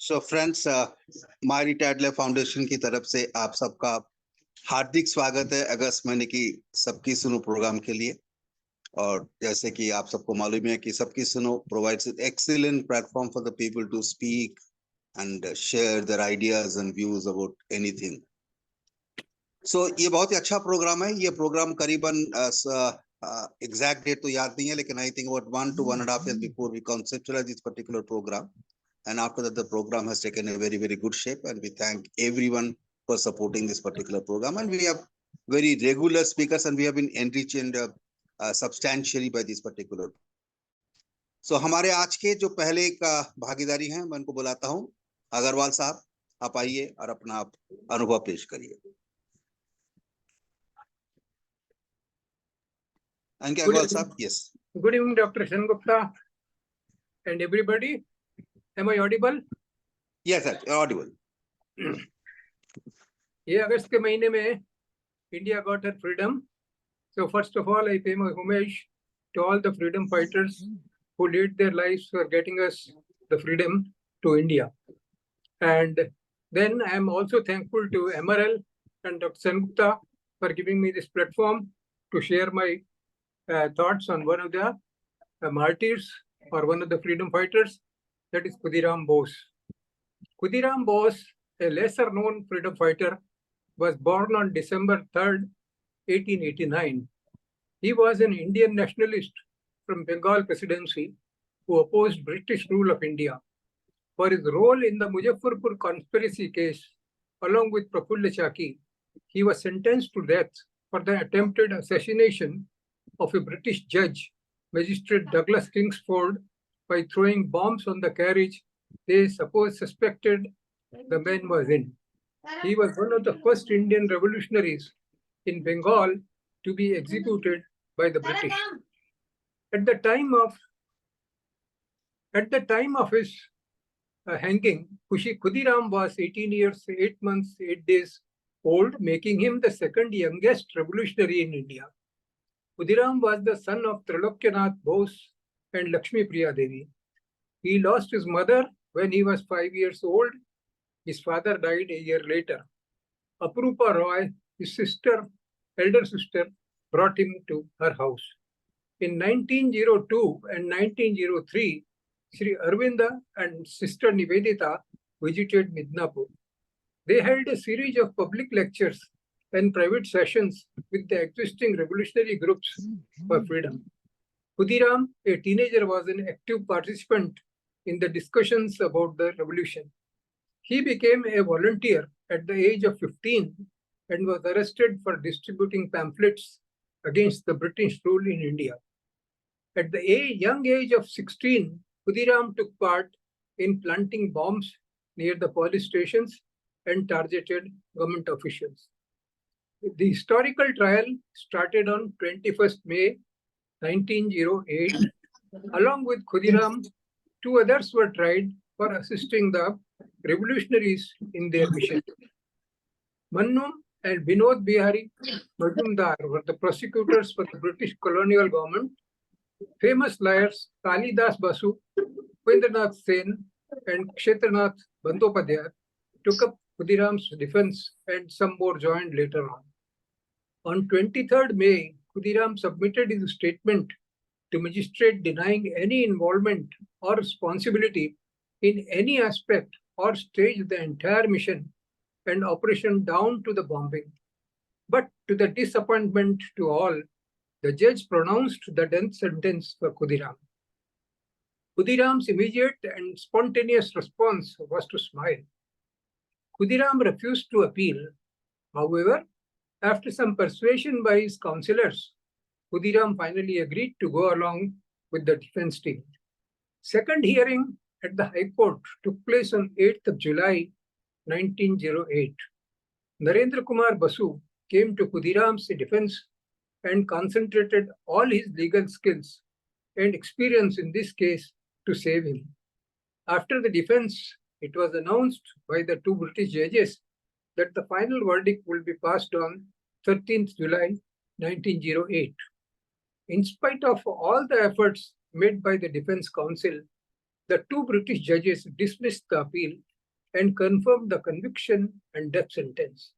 So friends, मारी टैडले foundation की तरफ से आप सबका हार्दिक स्वागत है अगस्त महीने की सबकी सुनो प्रोग्राम के लिए। और जैसे कि आप सबको मालूम है कि Sabki Suno provides excellent platform for the people to speak and share their ideas and views about anything. So ये बहुत ही अच्छा प्रोग्राम है। ये प्रोग्राम करीबन एग्जैक्ट डेट तो याद नहीं है, लेकिन I think about 1 to 1.5 years before we conceptualized this particular program. And after that, the program has taken a very, very good shape. And we thank everyone for supporting this particular program. And we have very regular speakers, and we have been enriched substantially by this particular. So हमारे आज के जो पहले का भागीदारी हैं, मैं उनको बुलाता हूं। अग्रवाल साहब, आप आइए और अपना अनुभव पेश करिए। Agarwal साहब, yes. Good evening, Dr. Sengupta and everybody. Am I audible? Yes, sir, you're audible. ये अगस्त के महीने में India got her freedom. So first of all, I pay my homage to all the freedom fighters who laid their lives for getting us the freedom to India. And then I am also thankful to MRL and Dr. Sengupta for giving me this platform to share my thoughts on one of the martyrs or one of the freedom fighters, that is Khudiram Bose. Khudiram Bose, a lesser known freedom fighter, was born on December 3rd, 1889. He was an Indian nationalist from Bengal Presidency who opposed British rule of India. For his role in the Muzaffarpur conspiracy case, along with Prafulla Chaki, he was sentenced to death for the attempted assassination of a British judge, Magistrate Douglas Kingsford, by throwing bombs on the carriage they suspected the man was in. He was one of the first Indian revolutionaries in Bengal to be executed by the British. At the time of his hanging, Khudiram was 18 years, 8 months, 8 days old, making him the second youngest revolutionary in India. Khudiram was the son of Trilokyanath Bose and Lakshmi Priya Devi. He lost his mother when he was 5 years old. His father died a year later. Aprupa Roy, his elder sister, brought him to her house. In 1902 and 1903, Sri Arvinda and Sister Nivedita visited Midnapur. They held a series of public lectures and private sessions with the existing revolutionary groups for freedom. Khudiram, a teenager, was an active participant in the discussions about the revolution. He became a volunteer at the age of 15 and was arrested for distributing pamphlets against the British rule in India. At the young age of 16, Khudiram took part in planting bombs near the police stations and targeted government officials. The historical trial started on 21st May 1908. Along with Khudiram, 2 others were tried for assisting the revolutionaries in their mission. Mannum and Vinod Bihari Majumdar were the prosecutors for the British colonial government. Famous lawyers Kalidas Basu, Upendranath Sen, and Kshetranath Bandyopadhyay took up Khudiram's defense, and some more joined later on. On 23rd May, Khudiram submitted his statement to magistrate denying any involvement or responsibility in any aspect or stage of the entire mission and operation down to the bombing. But to the disappointment to all, the judge pronounced the death sentence for Khudiram. Khudiram's immediate and spontaneous response was to smile. Khudiram refused to appeal. However, after some persuasion by his counselors, Khudiram finally agreed to go along with the defense team. Second hearing at the High Court took place on 8th of July, 1908. Narendra Kumar Basu came to Khudiram's defense and concentrated all his legal skills and experience in this case to save him. After the defense, it was announced by the 2 British judges that the final verdict will be passed on 13th July 1908. In spite of all the efforts made by the defense counsel, the two British judges dismissed the appeal and confirmed the conviction and death sentence.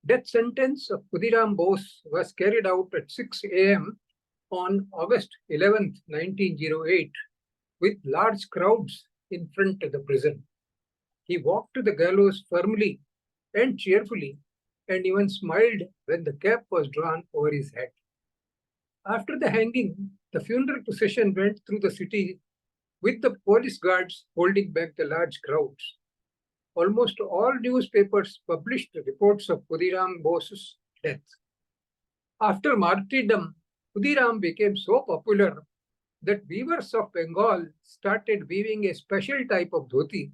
Death sentence of Khudiram Bose was carried out at 6 a.m. on August 11, 1908, with large crowds in front of the prison. He walked to the gallows firmly and cheerfully, and even smiled when the cap was drawn over his head. After the hanging, the funeral procession went through the city with the police guards holding back the large crowds. Almost all newspapers published reports of Khudiram Bose's death. After martyrdom, Khudiram became so popular that weavers of Bengal started weaving a special type of dhoti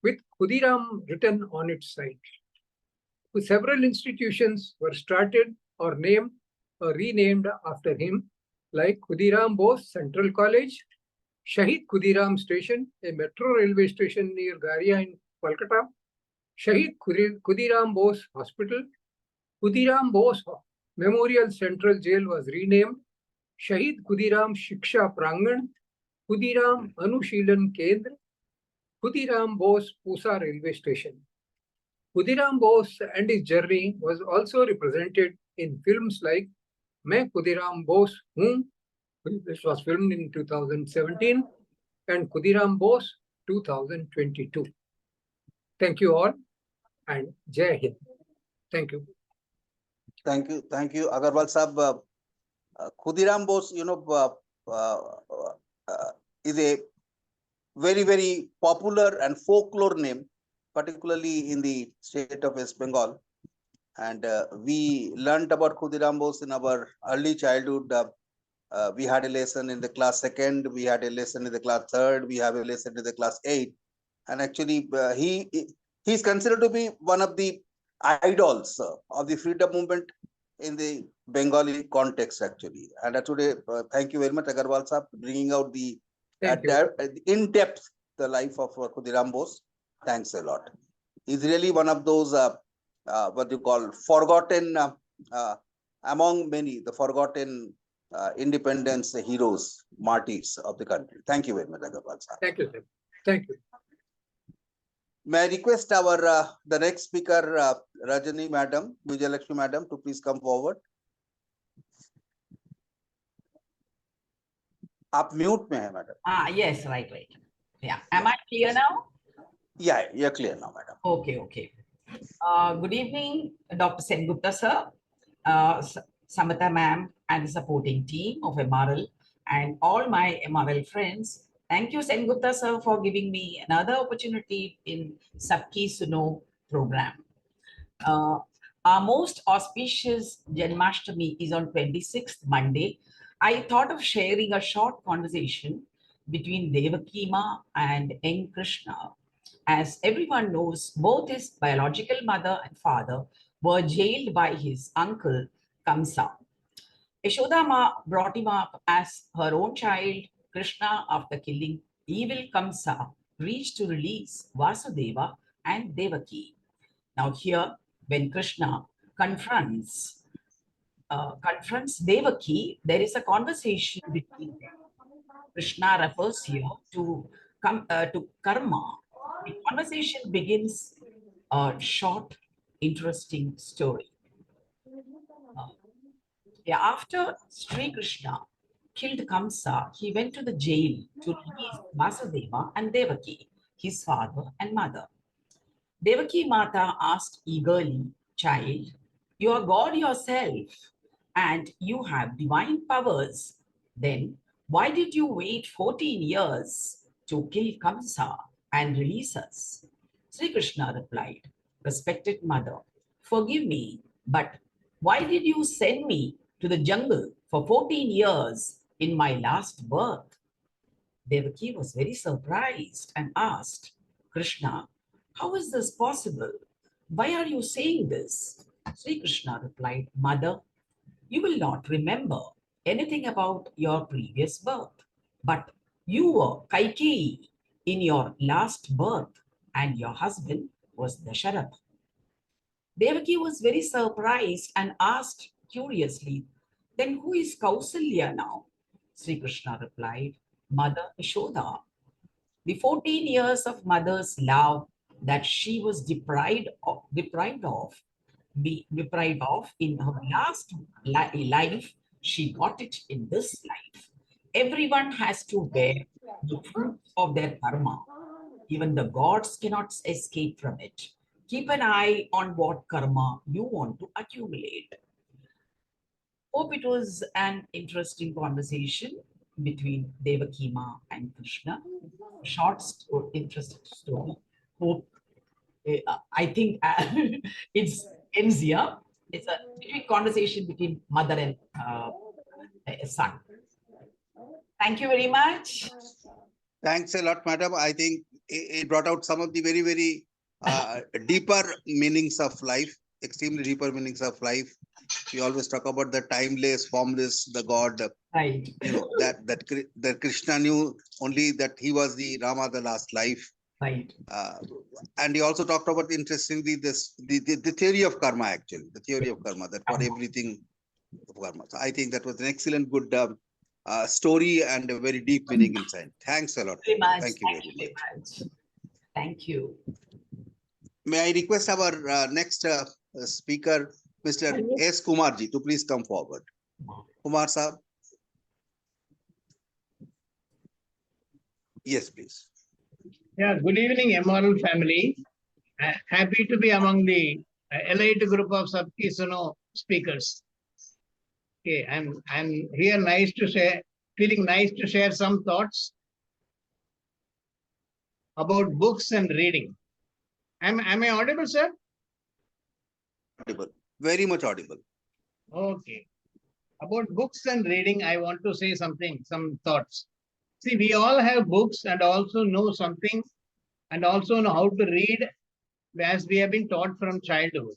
with Khudiram written on its side. Several institutions were started or named or renamed after him, like Khudiram Bose Central College, Shahid Khudiram Station, a metro railway station near Garia in Kolkata, Shahid Khudiram Bose Hospital, Khudiram Bose Memorial Central Jail was renamed, Shahid Khudiram Shiksha Prangan, Khudiram Anushilan Kendra, Khudiram Bose Pusa Railway Station. Khudiram Bose and his journey was also represented in films like Main Khudiram Bose Hoon, which was filmed in 2017, and Khudiram Bose 2022. Thank you all, and Jai Hind. Thank you. Thank you, Agarwal Sahab. Khudiram Bose, is a very, very popular and folklore name, particularly in the state of West Bengal. And we learned about Khudiram Bose in our early childhood. We had a lesson in the class 2nd, we had a lesson in the class 3rd, we have a lesson in the class 8. And actually, he's considered to be one of the idols of the freedom movement in the Bengali context, actually. And today, thank you very much, Agarwal Sahab, bringing out the in depth the life of Khudiram Bose. Thanks a lot. He's really one of those what you call forgotten among many, the forgotten independence heroes, martyrs of the country. Thank you very much, Agarwal Sahab. Thank you, sir. Thank you. May I request our the next speaker, Rajani Madam, Vijayalakshmi Madam, to please come forward. आप mute में है, madam. Yes, right. Yeah. Am I clear now? Yeah, you're clear now, madam. Okay. Good evening, Dr. Sengupta sir, Samantha ma'am, and the supporting team of MRL, and all my MRL friends. Thank you, Sengupta sir, for giving me another opportunity in Sabki Suno program. Our most auspicious Janmashtami is on 26th Monday. I thought of sharing a short conversation between Devaki Ma and young Krishna. As everyone knows, both his biological mother and father were jailed by his uncle Kamsa. Yashoda Ma brought him up as her own child. Krishna, after killing evil Kamsa, reached to release Vasudeva and Devaki. Now here, when Krishna confronts Devaki, there is a conversation between them. Krishna refers here to karma. The conversation begins a short, interesting story. After Sri Krishna killed Kamsa, he went to the jail to release Vasudeva and Devaki, his father and mother. Devaki Mata asked eagerly, "Child, you are God yourself and you have divine powers. Then why did you wait 14 years to kill Kamsa and release us?" Sri Krishna replied, "Respected mother, forgive me, but why did you send me to the jungle for 14 years in my last birth?" Devaki was very surprised and asked, "Krishna, how is this possible? Why are you saying this?" Sri Krishna replied, "Mother, you will not remember anything about your previous birth, but you were Kaikeyi in your last birth and your husband was Dasharatha." Devaki was very surprised and asked curiously, "Then who is Kausalya now?" Sri Krishna replied, "Mother Yashoda." The 14 years of mother's love that she was deprived of in her last life, she got it in this life. Everyone has to bear the fruit of their karma. Even the gods cannot escape from it. Keep an eye on what karma you want to accumulate. Hope it was an interesting conversation between Devaki Ma and Krishna. Short, interesting story. Hope, I think it's ends here. It's a between conversation between mother and son. Thank you very much. Thanks a lot, madam. I think it brought out some of the very, very deeper meanings of life, extremely deeper meanings of life. We always talk about the timeless, formless, the God. Right. You know, that Krishna knew only that he was the Rama, the last life. Right. And he also talked about, interestingly, the theory of karma, actually, the theory of karma, that for everything of karma. So I think that was an excellent, good story and a very deep meaning inside. Thanks a lot. Very much. Thank you very much. Thank you. May I request our next speaker, Mr. S. Kumarji, to please come forward. Kumar Saab. Yes, please. Yeah, good evening, MRL family. Happy to be among the elite group of Suno speakers. Okay, I'm here nice to share, feeling nice to share some thoughts about books and reading. Am I audible, sir? Audible. Very much audible. Okay. About books and reading, I want to say something, some thoughts. See, we all have books and also know something and also know how to read as we have been taught from childhood.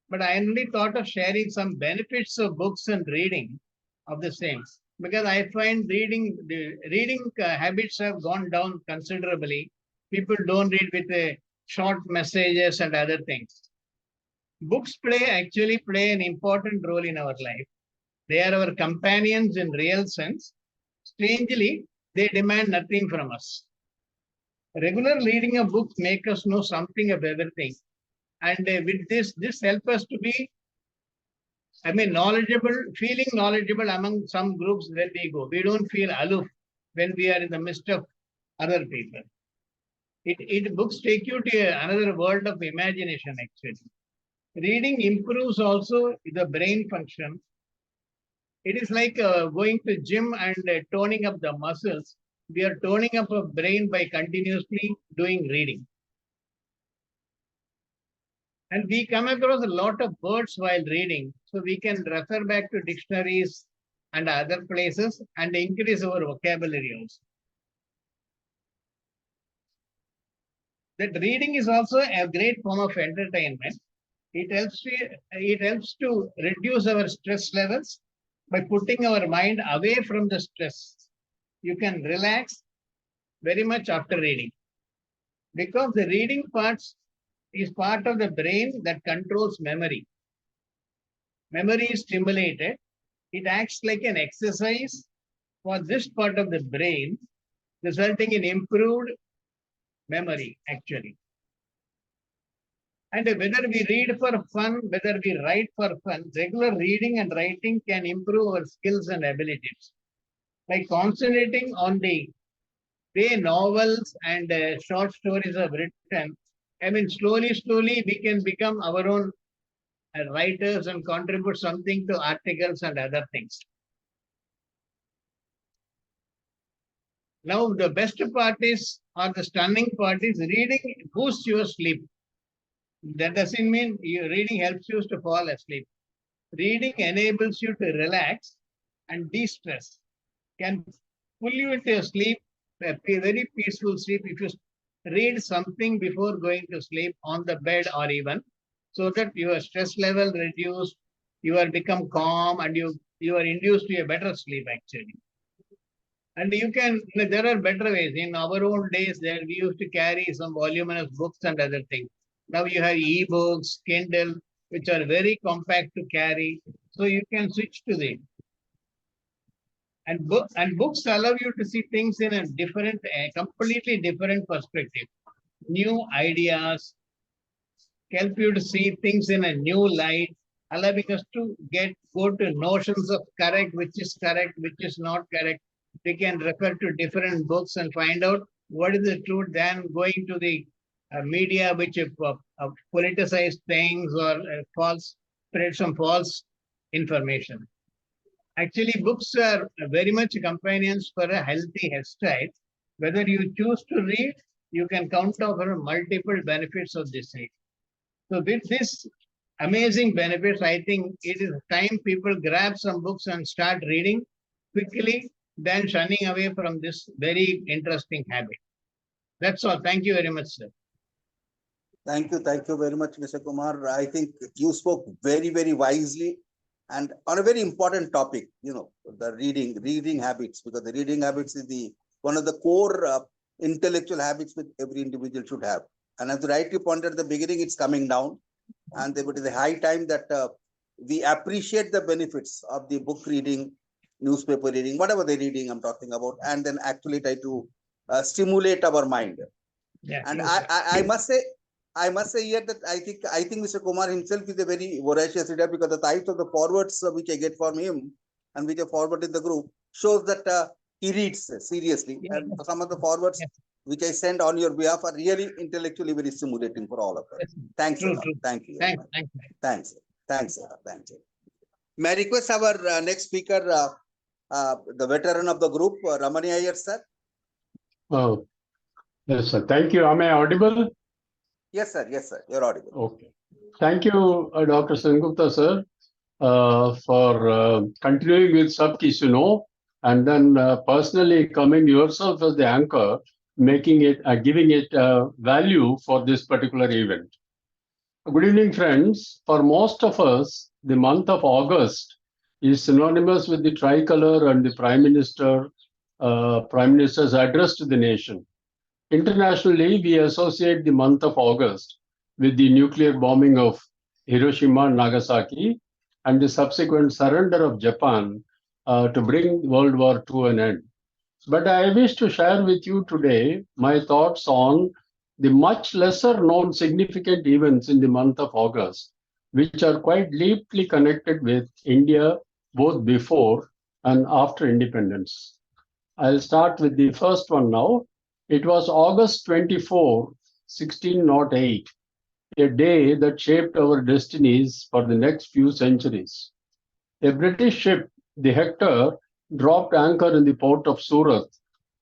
But I only thought of sharing some benefits of books and reading of the same, because I find reading habits have gone down considerably. People don't read with short messages and other things. Books actually play an important role in our life. They are our companions in real sense. Strangely, they demand nothing from us. Regular reading of books make us know something of everything. And with this helps us to be, knowledgeable, feeling knowledgeable among some groups where we go. We don't feel aloof when we are in the midst of other people. Books take you to another world of imagination, actually. Reading improves also the brain function. It is like going to gym and toning up the muscles. We are toning up our brain by continuously doing reading. And we come across a lot of words while reading. So we can refer back to dictionaries and other places and increase our vocabulary also. That reading is also a great form of entertainment. It helps to reduce our stress levels by putting our mind away from the stress. You can relax very much after reading, because the reading parts is part of the brain that controls memory. Memory is stimulated. It acts like an exercise for this part of the brain, resulting in improved memory, actually. And whether we read for fun, whether we write for fun, regular reading and writing can improve our skills and abilities. By concentrating on the way novels and short stories are written, slowly we can become our own writers and contribute something to articles and other things. Now, the best part is, or the stunning part is, reading boosts your sleep. That doesn't mean reading helps you to fall asleep. Reading enables you to relax and de-stress, can pull you into sleep, a very peaceful sleep, if you read something before going to sleep on the bed or even, so that your stress level reduced, you are become calm and you are induced to a better sleep, actually. And you can, there are better ways. In our old days, there we used to carry some voluminous books and other things. Now you have e-books, Kindle, which are very compact to carry. So you can switch to them. And books allow you to see things in a different, completely different perspective. New ideas help you to see things in a new light, allowing us to go to notions of correct, which is not correct. We can refer to different books and find out what is the truth than going to the media which politicize things or spread some false information. Actually, books are very much companions for a healthy hairstyle. Whether you choose to read, you can count over multiple benefits of this read. So with this amazing benefits, I think it is time people grab some books and start reading quickly, then shunning away from this very interesting habit. That's all. Thank you very much, sir. Thank you very much, Mr. Kumar. I think you spoke very, very wisely and on a very important topic, the reading habits, because the reading habits is one of the core intellectual habits that every individual should have. And as you rightly pointed at the beginning, it's coming down. And it is a high time that we appreciate the benefits of the book reading, newspaper reading, whatever the reading I'm talking about, and then actually try to stimulate our mind. Yeah, and I must say here that I think Mr. Kumar himself is a very voracious reader, because the types of the forwards which I get from him and which I forward in the group shows that he reads seriously. Yeah. And some of the forwards which I send on your behalf are really intellectually very stimulating for all of us. Thanks a lot. Thank you. Thanks. May I request our next speaker, the veteran of the group, Ramani Iyer, sir? Oh, yes, sir. Thank you. Am I audible? Yes, sir. You're audible. Okay. Thank you, Dr. Sengupta, sir, for continuing with Sabki Suno, and then personally coming yourself as the anchor, making it, giving it value for this particular event. Good evening, friends. For most of us, the month of August is synonymous with the tricolor and the Prime Minister's address to the nation. Internationally, we associate the month of August with the nuclear bombing of Hiroshima and Nagasaki and the subsequent surrender of Japan to bring World War II an end. But I wish to share with you today my thoughts on the much lesser known significant events in the month of August, which are quite deeply connected with India both before and after independence. I'll start with the first one now. It was August 24, 1608, a day that shaped our destinies for the next few centuries. A British ship, the Hector, dropped anchor in the port of Surat.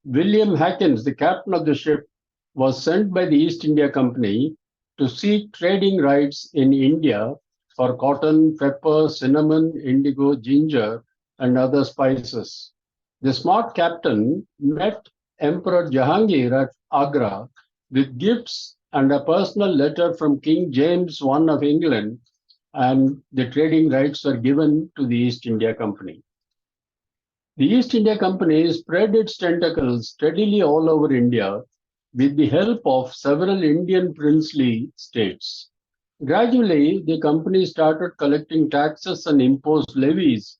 William Hackins, the captain of the ship, was sent by the East India Company to seek trading rights in India for cotton, pepper, cinnamon, indigo, ginger, and other spices. The smart captain met Emperor Jahangir at Agra with gifts and a personal letter from King James I of England, and the trading rights were given to the East India Company. The East India Company spread its tentacles steadily all over India with the help of several Indian princely states. Gradually, the company started collecting taxes and imposed levies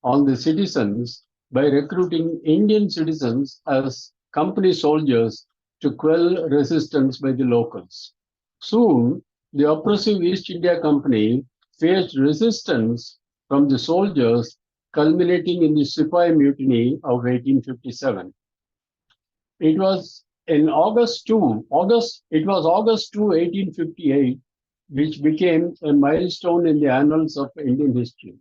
on the citizens by recruiting Indian citizens as company soldiers to quell resistance by the locals. Soon, the oppressive East India Company faced resistance from the soldiers, culminating in the Sepoy Mutiny of 1857. It was August 2, 1858, which became a milestone in the annals of Indian history.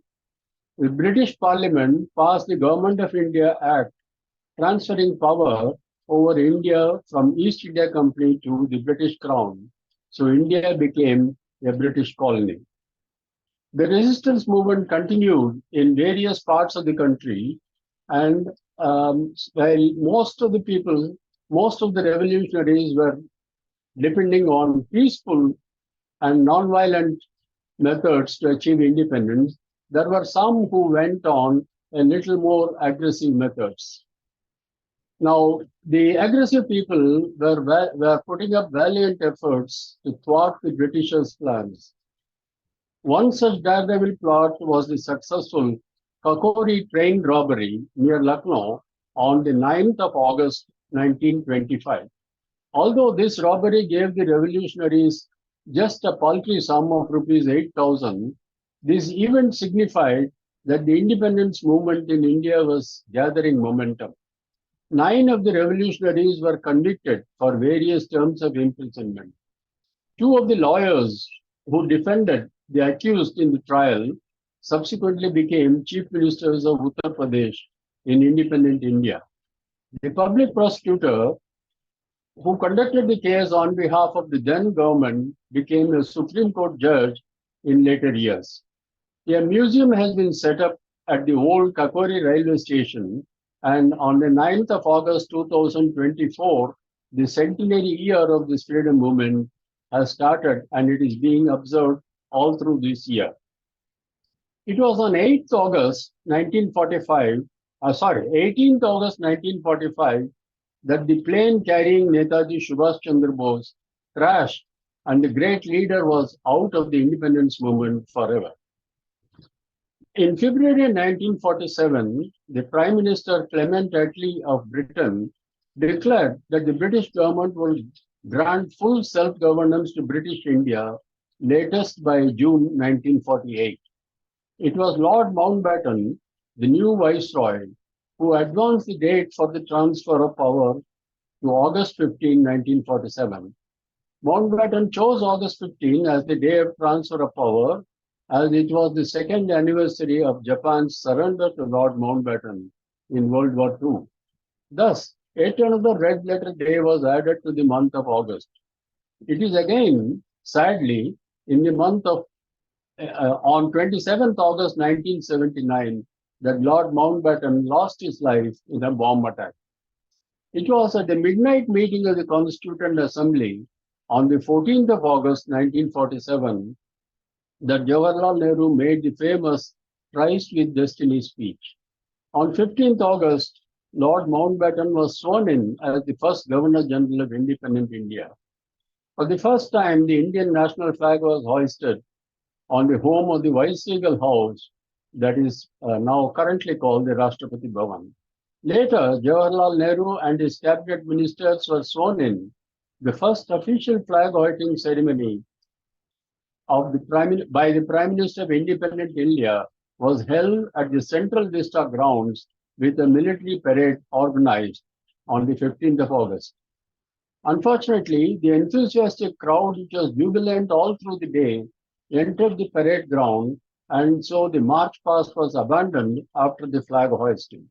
The British Parliament passed the Government of India Act, transferring power over India from East India Company to the British Crown. So India became a British colony. The resistance movement continued in various parts of the country, and while most of the revolutionaries were depending on peaceful and non-violent methods to achieve independence, there were some who went on a little more aggressive methods. Now, the aggressive people were putting up valiant efforts to thwart the Britishers' plans. One such daredevil plot was the successful Kakori train robbery near Lucknow on the 9th of August 1925. Although this robbery gave the revolutionaries just a paltry sum of rupees 8,000, this event signified that the independence movement in India was gathering momentum. 9 of the revolutionaries were convicted for various terms of imprisonment. 2 of the lawyers who defended the accused in the trial subsequently became chief ministers of Uttar Pradesh in independent India. The public prosecutor who conducted the case on behalf of the then government became a Supreme Court judge in later years. A museum has been set up at the old Kakori railway station, and on the 9th of August 2024, the centenary year of this freedom movement has started and it is being observed all through this year. It was on 18th August 1945 that the plane carrying Netaji Subhash Chandra Bose crashed and the great leader was out of the independence movement forever. In February 1947, the Prime Minister Clement Attlee of Britain declared that the British government will grant full self-governance to British India latest by June 1948. It was Lord Mountbatten, the new Viceroy, who advanced the date for the transfer of power to August 15, 1947. Mountbatten chose August 15 as the day of transfer of power, as it was the second anniversary of Japan's surrender to Lord Mountbatten in World War II. Thus, yet another red letter day was added to the month of August. It is again, sadly, in the month of on 27th August 1979 that Lord Mountbatten lost his life in a bomb attack. It was at the midnight meeting of the Constituent Assembly on the 14th of August 1947 that Jawaharlal Nehru made the famous Tryst with Destiny speech. On 15th August, Lord Mountbatten was sworn in as the first Governor General of independent India. For the first time, the Indian national flag was hoisted on the home of the Viceregal House, that is now currently called the Rashtrapati Bhavan. Later, Jawaharlal Nehru and his cabinet ministers were sworn in. The first official flag hoisting ceremony by the Prime Minister of independent India was held at the Central Vista grounds with a military parade organized on the 15th of August. Unfortunately, the enthusiastic crowd, which was jubilant all through the day, entered the parade ground, and so the march past was abandoned after the flag hoisting.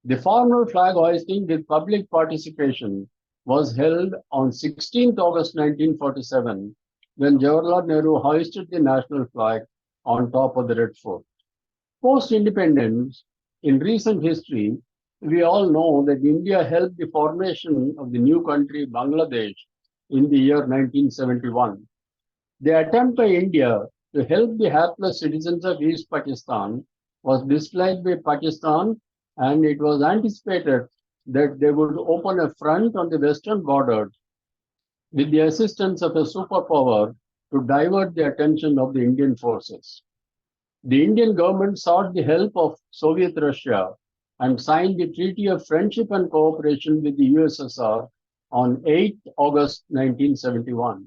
The formal flag hoisting with public participation was held on 16th August 1947, when Jawaharlal Nehru hoisted the national flag on top of the Red Fort. Post-independence, in recent history, we all know that India helped the formation of the new country Bangladesh in the year 1971. The attempt by India to help the hapless citizens of East Pakistan was disliked by Pakistan, and it was anticipated that they would open a front on the western border with the assistance of a superpower to divert the attention of the Indian forces. The Indian government sought the help of Soviet Russia and signed the Treaty of Friendship and Cooperation with the USSR on 8th August 1971.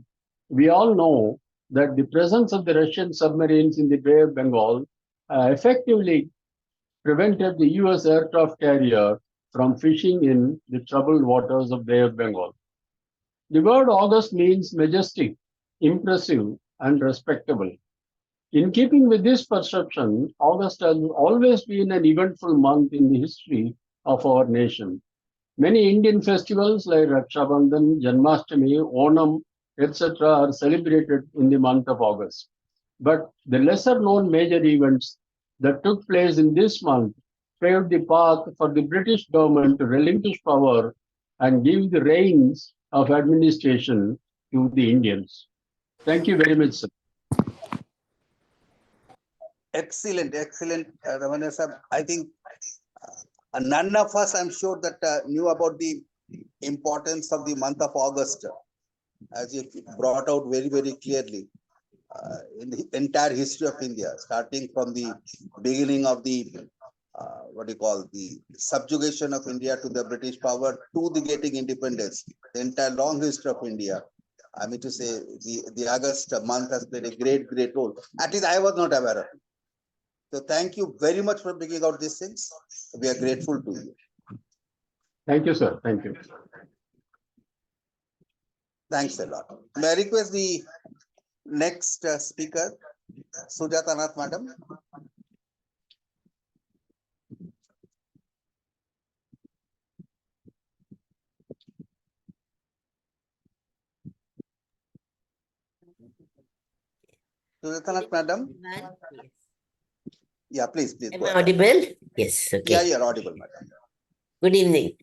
We all know that the presence of the Russian submarines in the Bay of Bengal effectively prevented the US aircraft carrier from fishing in the troubled waters of Bay of Bengal. The word August means majestic, impressive, and respectable. In keeping with this perception, August has always been an eventful month in the history of our nation. Many Indian festivals like Raksha Bandhan, Janmashtami, Onam, etc. are celebrated in the month of August. But the lesser known major events that took place in this month paved the path for the British government to relinquish power and give the reins of administration to the Indians. Thank you very much, sir. Excellent, Ramana sir. I think none of us, I'm sure, that knew about the importance of the month of August, as you brought out very, very clearly. in the entire history of India, starting from the beginning of the what do you call the subjugation of India to the British power to the getting independence, the entire long history of India. I mean to say, the August month has played a great role. At least I was not aware of it. So thank you very much for bringing out these things. We are grateful to you. Thank you, sir. Thank you. Thanks a lot. May I request the next speaker, Sujata Nath, madam? Sujata Nath, madam? Yes. Yeah, please. Am Go I ahead. audible? Yes, Yeah, okay. you're audible, madam. Good evening.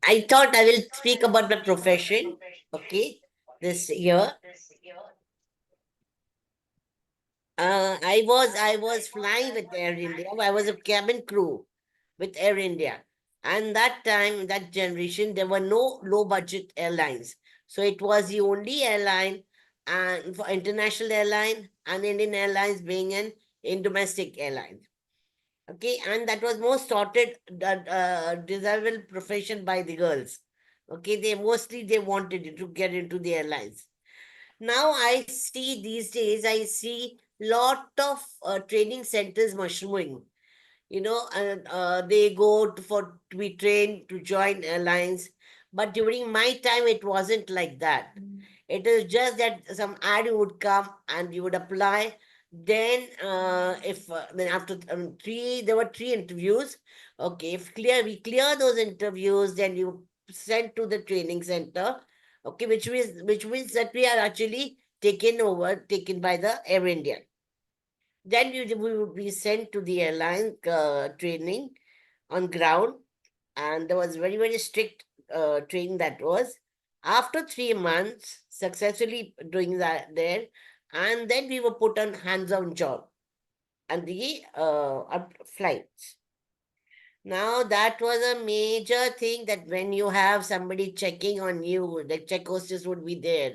I thought I will speak about my profession, okay, this year. I was flying with Air India. I was a cabin crew with Air India. And that time, that generation, there were no low budget airlines. So it was the only airline and for international airline and Indian Airlines being an in domestic airline. Okay, and that was most sorted, desirable profession by the girls. Okay, they wanted to get into the airlines. Now I see these days, I see lot of training centers mushrooming. And they go to be trained to join airlines. But during my time, it wasn't like that. It is just that some ad would come and you would apply. Then, if then after there were 3 interviews. Okay, if we clear those interviews, then you sent to the training center. Okay, which means that we are actually taken by the Air India. Then we would be sent to the airline training on ground, and there was very strict training that was. After 3 months, successfully doing that there, and then we were put on hands-on job and the flights. Now that was a major thing that when you have somebody checking on you, the check hostess would be there.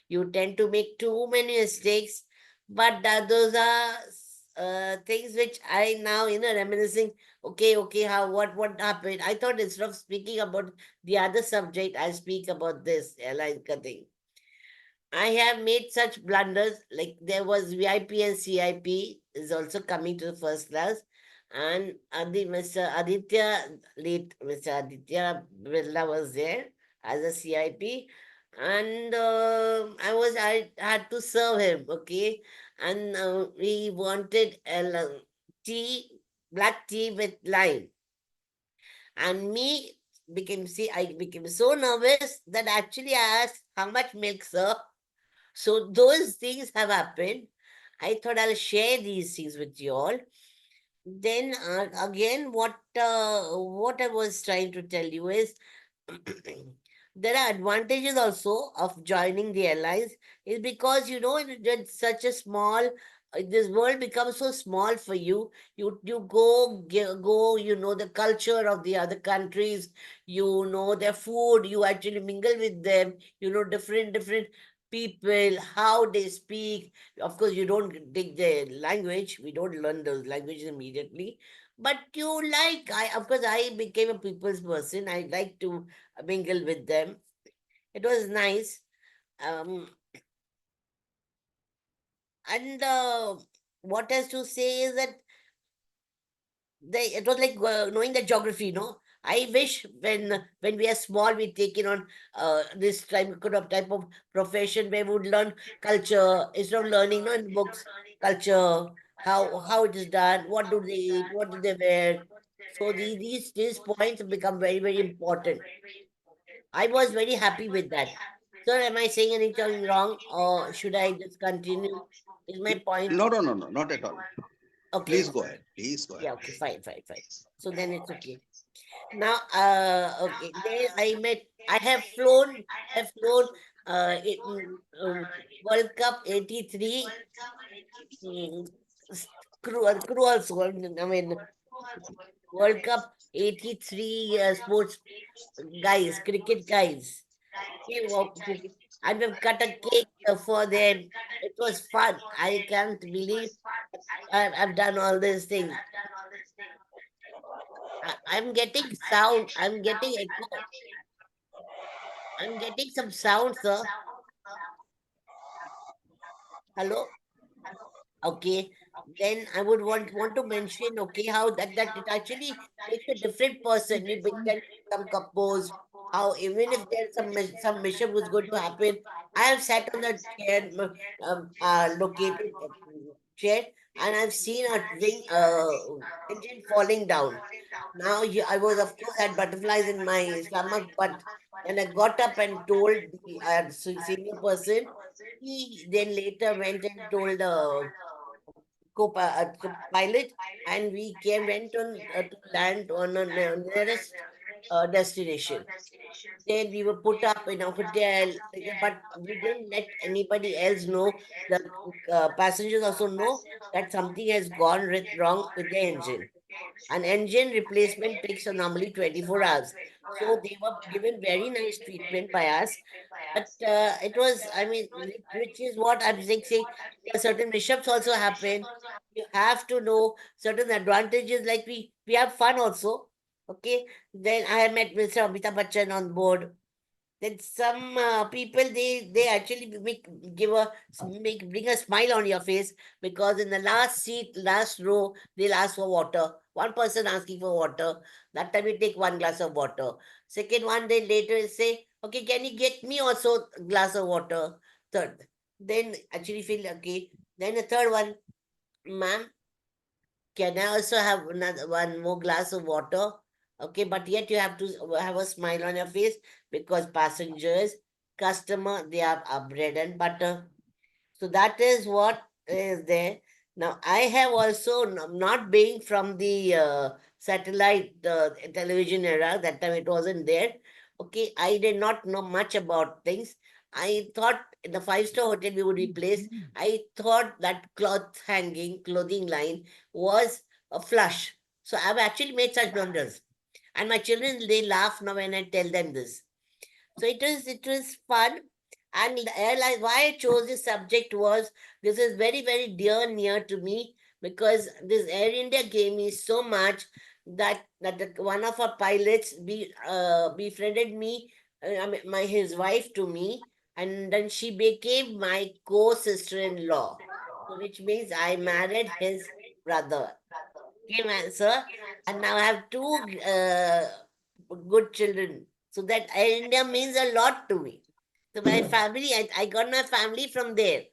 You tend to make too many mistakes, but those are things which I now reminiscing. Okay, how what happened? I thought instead of speaking about the other subject, I speak about this airline thing. I have made such blunders, like there was VIP and CIP is also coming to the first class. And Mr. Aditya, late Mr. Aditya Birla was there as a CIP. And I had to serve him, okay? And we wanted tea, black tea with lime. And I became so nervous that actually I asked, how much milk, sir? So those things have happened. I thought I'll share these things with you all. Then again, what I was trying to tell you is there are advantages also of joining the airlines is because it's such a small this world becomes so small for you. You go, the culture of the other countries, their food, you actually mingle with them, different people, how they speak. Of course, you don't take their language. We don't learn those languages immediately. But of course, I became a people's person. I like to mingle with them. It was nice. Um, and what else to say is that it was like knowing the geography, I wish when we are small, we take it on this type of profession where we would learn culture instead of learning in books, culture, how it is done, what do they eat, what do they wear. So these points have become very important. I was very happy with that. Sir, am I saying anything wrong or should I just continue? Is my point No, not at all. okay? Please go ahead. Please go ahead. Yeah, okay, fine. So then it's okay. Now, okay, there I have flown World Cup 83, crew also, I mean, World Cup 83 sports guys, cricket guys. Okay, and we've cut a cake for them. It was fun. I can't believe I've done all these things. I'm getting sound. I'm getting echo. I'm getting some sound, sir. Hello? Okay. Then I would want to mention, okay, how that it actually makes a different person. You can become composed. How even if there's some mission was going to happen, I have sat on the chair, located chair, and I've seen a wing engine falling down. Now I was of course had butterflies in my stomach, but when I got up and told the senior person, he then later went and told the pilot, and we went on to land on a nearest destination. Then we were put up in a hotel, but we didn't let anybody else know. The passengers also know that something has gone wrong with the engine. An engine replacement takes normally 24 hours. So they were given very nice treatment by us. But it was, I mean, which is what I'm saying, certain mishaps also happen. You have to know certain advantages, like we have fun also. Okay. Then I met Mr. Amitabh Bachchan on board. Then some people they actually bring a smile on your face, because in the last seat, last row, they'll ask for water. One person asking for water. That time we take one glass of water. Second one, they later say, okay, can you get me also a glass of water? Third, then actually feel okay. Then the third one, ma'am, can I also have another one more glass of water? Okay, but yet you have to have a smile on your face, because passengers, customer, they are our bread and butter. So that is what is there. Now, I have also, not being from the satellite television era, that time it wasn't there. Okay, I did not know much about things. I thought in the five-star hotel we would be placed. I thought that clothing line was a flush. So I've actually made such blunders. And my children, they laugh now when I tell them this. So it was fun. And the airline, why I chose this subject was, this is very, very dear near to me, because this Air India gave me so much that one of our pilots befriended me, I mean, his wife to me, and then she became my co-sister-in-law. So which means I married his brother. Okay, sir. And now I have two good children. So that Air India means a lot to me. So my family, I got my family from there.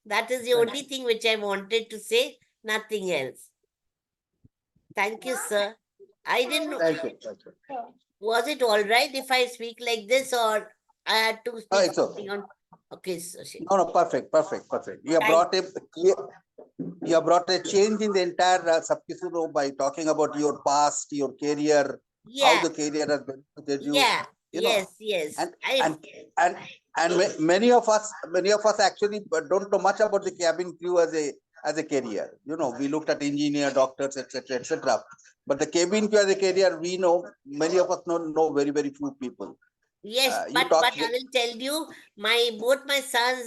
That is the only thing which I wanted to say, nothing else. Thank you, sir. I didn't know, Thank you. Thank you. was it all right if I speak like this, or I had to speak It's okay. something on? Okay, so No, perfect, perfect, perfect. You have Thank- brought you have brought a change in the entire Sabki Suno by talking about your past, your career, how yeah, the career has benefited you. yeah, You know, yes. and and many of us actually don't know much about the cabin crew as a career. You know, we looked at engineer, doctors, etc., etc. But the cabin crew as a career, we know many of us know very few people. Yes, You but talked. I will tell you, both my sons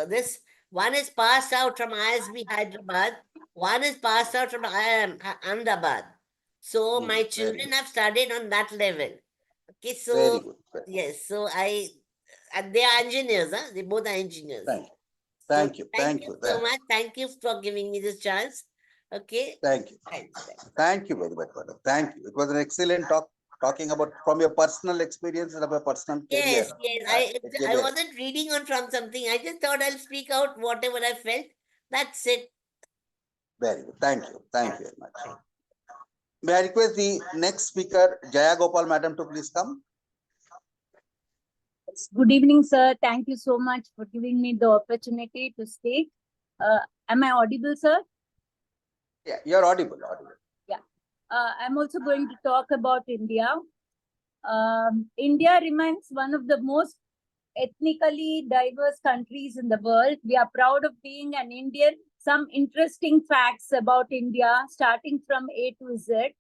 this one is passed out from ISB Hyderabad, one is passed out from Ahmedabad. So my Very children good. have studied on that level. Okay, Very so good. yes, so and they are engineers, huh? They both are engineers. Thank you. So Thank you. thank Thank you you. so much. Thank you for giving me this chance. Okay. Thank you. Thanks. Thank you very much, madam. Thank you. It was an excellent talking about from your personal experience and about personal career. Yes. A I career. wasn't reading on from something. I just thought I'll speak out whatever I felt. That's it. Very good. Thank you. Thank you very much. May I request the next speaker, Jaya Gopal madam, to please come? Good evening, sir. Thank you so much for giving me the opportunity to speak. Am I audible, sir? Yeah, you're audible. I'm also going to talk about India. India remains one of the most ethnically diverse countries in the world. We are proud of being an Indian. Some interesting facts about India, starting from A to Z.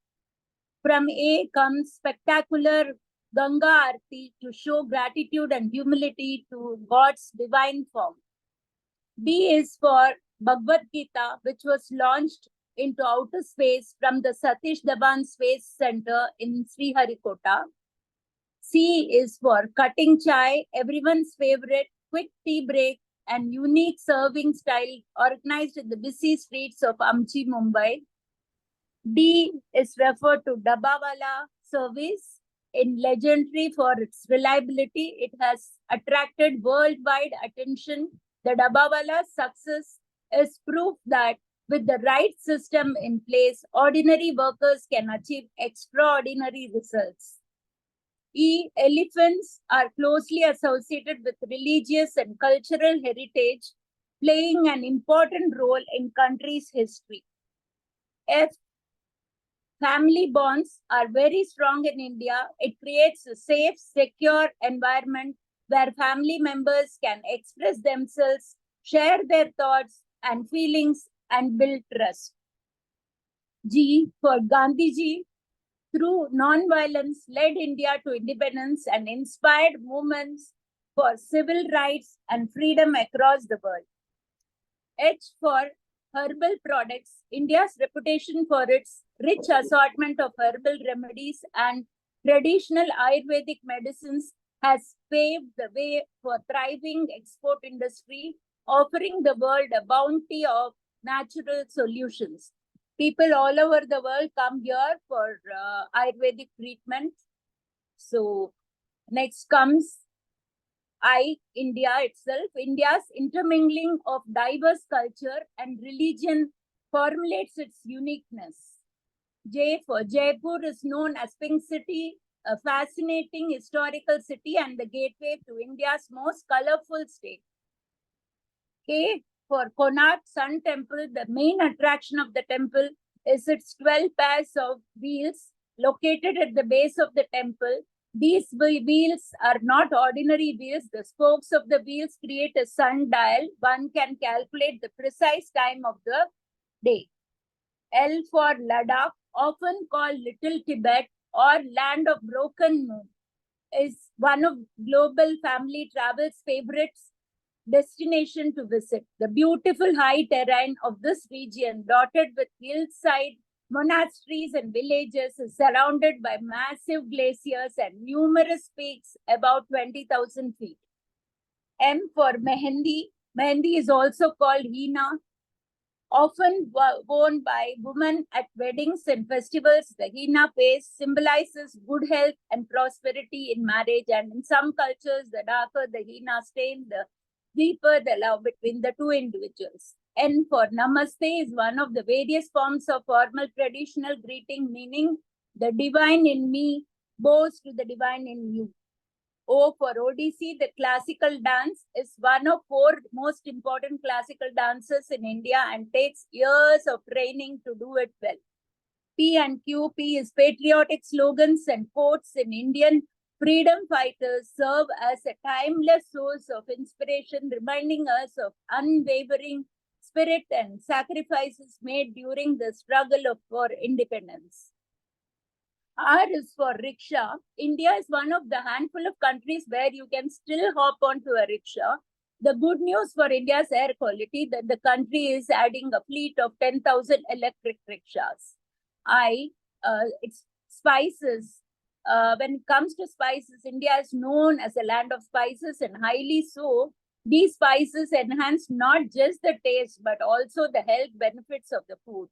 From A comes spectacular Ganga Aarti to show gratitude and humility to God's divine form. B is for Bhagavad Gita, which was launched into outer space from the Satish Dhawan Space Center in Sriharikota. C is for cutting chai, everyone's favorite quick tea break and unique serving style organized in the busy streets of Amchi, Mumbai. D is referred to Dabbawala service. In legendary for its reliability, it has attracted worldwide attention. The Dabbawala's success is proof that with the right system in place, ordinary workers can achieve extraordinary results. E, elephants are closely associated with religious and cultural heritage, playing an important role in country's history. F, family bonds are very strong in India. It creates a safe, secure environment where family members can express themselves, share their thoughts and feelings, and build trust. G, for Gandhiji, through non-violence, led India to independence and inspired movements for civil rights and freedom across the world. H, for herbal products, India's reputation for its rich assortment of herbal remedies and traditional Ayurvedic medicines has paved the way for thriving export industry, offering the world a bounty of natural solutions. People all over the world come here for Ayurvedic treatment. So next comes India itself. India's intermingling of diverse culture and religion formulates its uniqueness. J, for Jaipur is known as Pink City, a fascinating historical city and the gateway to India's most colorful state. K, for Konark Sun Temple, the main attraction of the temple is its 12 pairs of wheels located at the base of the temple. These wheels are not ordinary wheels. The spokes of the wheels create a sundial. One can calculate the precise time of the day. L, for Ladakh, often called Little Tibet or Land of Broken Moon, is one of global family travel's favorites destination to visit. The beautiful high terrain of this region, dotted with hillside monasteries and villages, is surrounded by massive glaciers and numerous peaks about 20,000 feet. M, for Mehendi. Mehendi is also called Henna. Often worn by women at weddings and festivals, the henna paste symbolizes good health and prosperity in marriage, and in some cultures, the darker the henna stain, the deeper the love between the two individuals. N, for Namaste, is one of the various forms of formal traditional greeting, meaning the divine in me bows to the divine in you. O, for Odissi, the classical dance is one of 4 most important classical dances in India and takes years of training to do it well. P and Q. P is patriotic slogans and quotes in Indian freedom fighters serve as a timeless source of inspiration, reminding us of unwavering spirit and sacrifices made during the struggle for independence. R is for rickshaw. India is one of the handful of countries where you can still hop onto a rickshaw. The good news for India's air quality that the country is adding a fleet of 10,000 electric rickshaws. It's spices. When it comes to spices, India is known as a land of spices, and highly so. These spices enhance not just the taste, but also the health benefits of the food.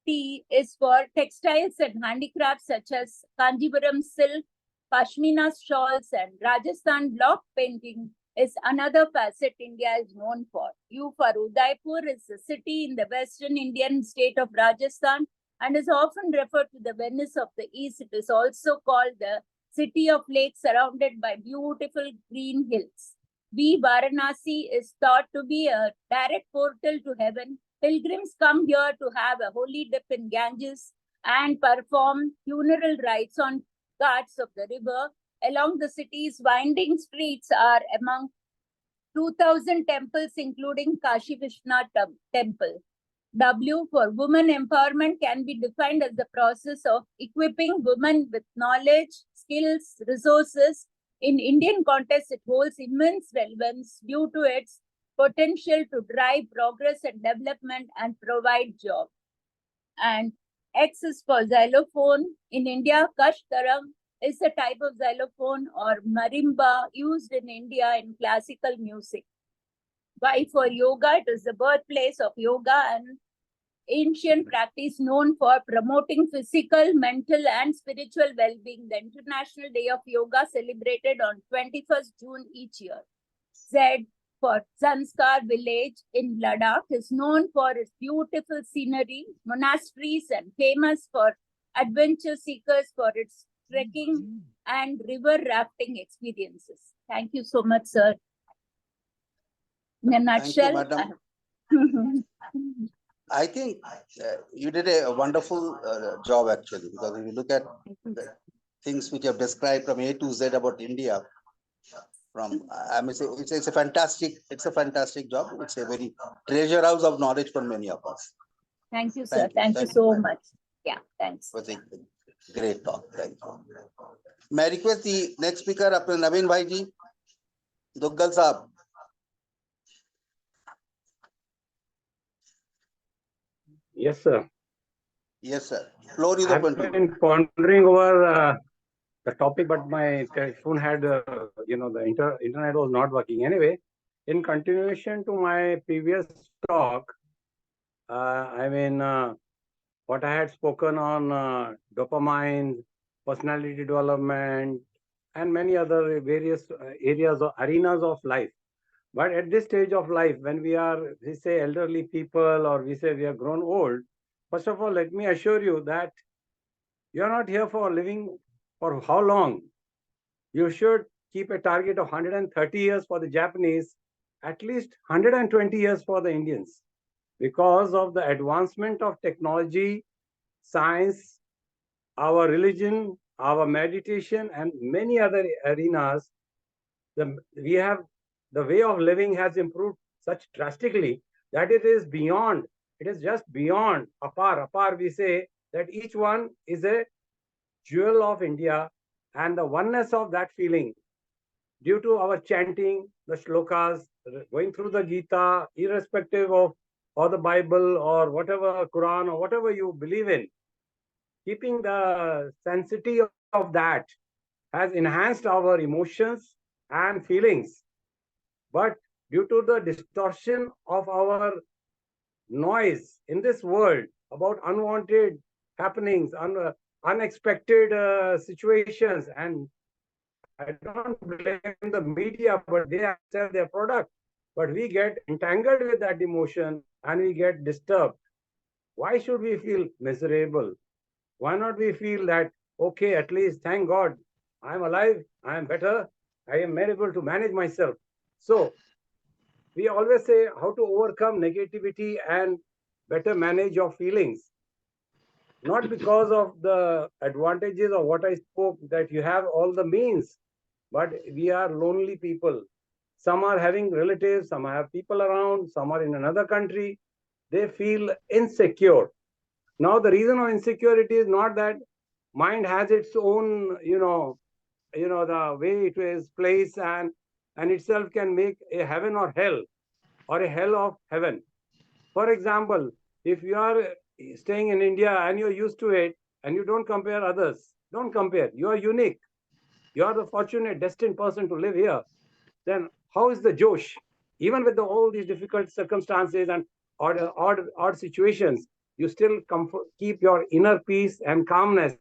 T is for textiles and handicrafts such as Kanjivaram silk, Pashmina shawls, and Rajasthan block painting is another facet India is known for. U, for Udaipur, is a city in the western Indian state of Rajasthan and is often referred to the Venice of the East. It is also called the city of lakes surrounded by beautiful green hills. V, Varanasi, is thought to be a direct portal to heaven. Pilgrims come here to have a holy dip in Ganges and perform funeral rites on ghats of the river. Along the city's winding streets are among 2,000 temples, including Kashi Vishwanath temple. W, for women empowerment, can be defined as the process of equipping women with knowledge, skills, resources. In Indian context, it holds immense relevance due to its potential to drive progress and development and provide jobs. And X is for xylophone. In India, Kash Tarang is a type of xylophone or marimba used in India in classical music. Y for yoga, it is the birthplace of yoga and ancient practice known for promoting physical, mental, and spiritual well-being. The International Day of Yoga celebrated on 21st June each year. Z for Zanskar village in Ladakh is known for its beautiful scenery, monasteries, and famous for adventure seekers for its trekking and river rafting experiences. Thank you so much, sir. In a nutshell, madam. I think you did a wonderful job actually, because if you look at the things which you have described from A to Z about India, I mean, it's a fantastic job. It's a very treasure house of knowledge for many of us. Thank you, sir. Thank you so much. Yeah, thanks. It was a great talk. Thank you. May I request the next speaker, Naveen Bhai ji, Duggal Saab. Yes, sir. Yes, sir. Floor is I've open to you. been pondering over the topic, but my phone had, the internet was not working. Anyway, in continuation to my previous talk, what I had spoken on dopamine, personality development, and many other various areas or arenas of life. But at this stage of life, when we say elderly people, or we say we are grown old, first of all, let me assure you that you are not here for living for how long. You should keep a target of 130 years for the Japanese, at least 120 years for the Indians. Because of the advancement of technology, science, our religion, our meditation, and many other arenas, the way of living has improved such drastically that it is just beyond, apar we say that each one is a jewel of India, and the oneness of that feeling due to our chanting the shlokas, going through the Gita, irrespective of or the Bible or whatever, Quran or whatever you believe in, keeping the sensitivity of that has enhanced our emotions and feelings. But due to the distortion of our noise in this world about unwanted happenings, unexpected situations, and I don't blame the media, but they sell their product. But we get entangled with that emotion and we get disturbed. Why should we feel miserable? Why not we feel that, okay, at least thank God, I'm alive, I am better, I am able to manage myself. So we always say how to overcome negativity and better manage your feelings. Not because of the advantages of what I spoke, that you have all the means, but we are lonely people. Some are having relatives, some have people around, some are in another country. They feel insecure. Now, the reason of insecurity is not that mind has its own, the way it is placed and itself can make a heaven or hell, or a hell of heaven. For example, if you are staying in India and you're used to it and you don't compare others, don't compare. You are unique. You are the fortunate, destined person to live here. Then how is the Josh? Even with all these difficult circumstances and odd situations, you still keep your inner peace and calmness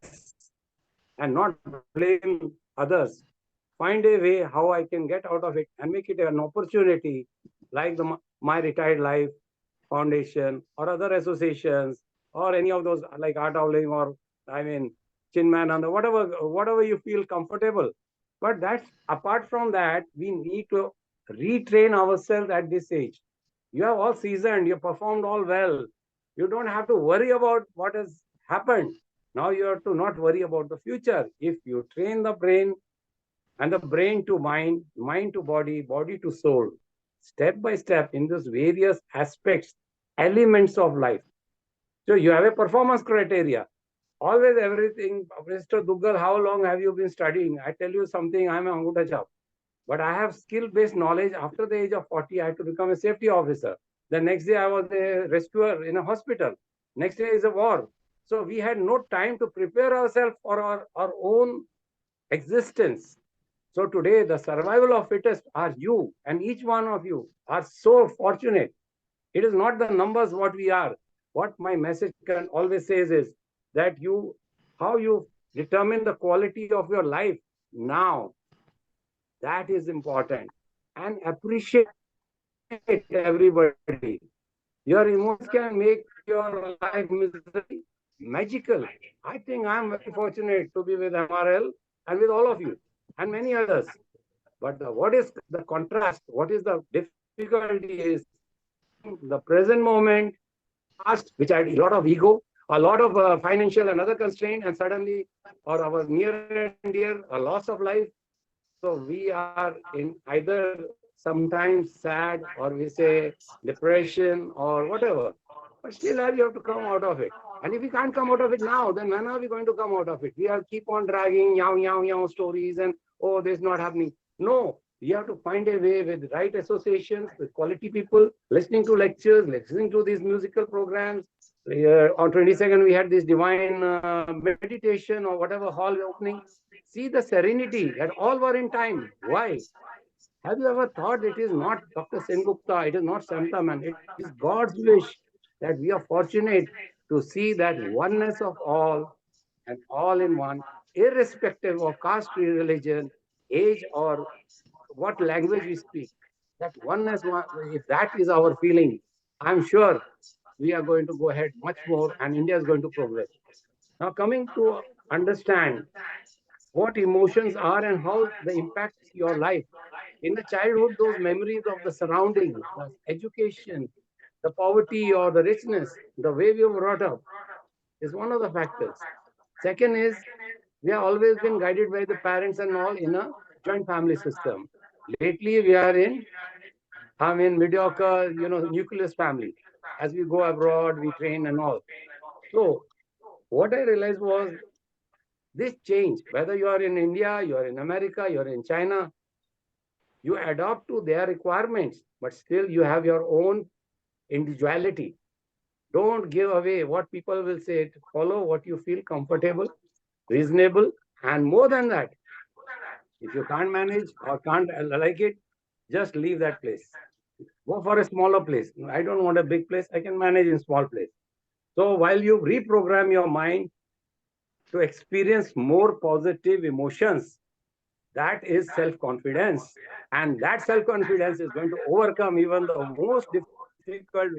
and not blame others. Find a way how I can get out of it and make it an opportunity, like My Retired Life Foundation or other associations or any of those like Art of Living or Chinman, whatever you feel comfortable. But that's apart from that, we need to retrain ourselves at this age. You have all seasoned, you performed all well. You don't have to worry about what has happened. Now you have to not worry about the future. If you train the brain and the brain to mind, mind to body, body to soul, step by step in those various aspects, elements of life. So you have a performance criteria. always everything. Mr. Duggal, how long have you been studying? I tell you something, I'm an Anguta Chap. But I have skill-based knowledge. After the age of 40, I had to become a safety officer. The next day, I was a rescuer in a hospital. Next day is a war. So we had no time to prepare ourselves for our own existence. So today, the survival of fittest are you, and each one of you are so fortunate. It is not the numbers what we are. What my message can always says is that how you determine the quality of your life now, that is important. And appreciate everybody. Your emotions can make your life misery magical. I think I'm very fortunate to be with MRL and with all of you and many others. But what is the contrast? What is the difficulty is the present moment, past, which had a lot of ego, a lot of financial and other constraint, and suddenly, or our near and dear, a loss of life. So we are in either sometimes sad, or we say depression or whatever. But still, you have to come out of it. And if we can't come out of it now, then when are we going to come out of it? We are keep on dragging yow stories and, oh, this is not happening. No, we have to find a way with right associations, with quality people, listening to lectures, listening to these musical programs. On 22nd, we had this divine meditation or whatever hall opening. See the serenity that all were in time. Why? Have you ever thought it is not Dr. Sengupta, it is not Santaman, it is God's wish that we are fortunate to see that oneness of all and all in one, irrespective of caste, religion, age, or what language we speak. That oneness, if that is our feeling, I'm sure we are going to go ahead much more and India is going to progress. Now, coming to understand what emotions are and how they impact your life. In the childhood, those memories of the surroundings, the education, the poverty or the richness, the way we were brought up is one of the factors. Second is we have always been guided by the parents and all in a joint family system. Lately, we are in mediocre, nucleus family. As we go abroad, we train and all. So what I realized was this change, whether you are in India, you are in America, you are in China, you adopt to their requirements, but still you have your own individuality. Don't give away what people will say. Follow what you feel comfortable, reasonable, and more than that, if you can't manage or can't like it, just leave that place. Go for a smaller place. I don't want a big place. I can manage in small place. So while you reprogram your mind to experience more positive emotions, that is self-confidence. And that self-confidence is going to overcome even the most difficult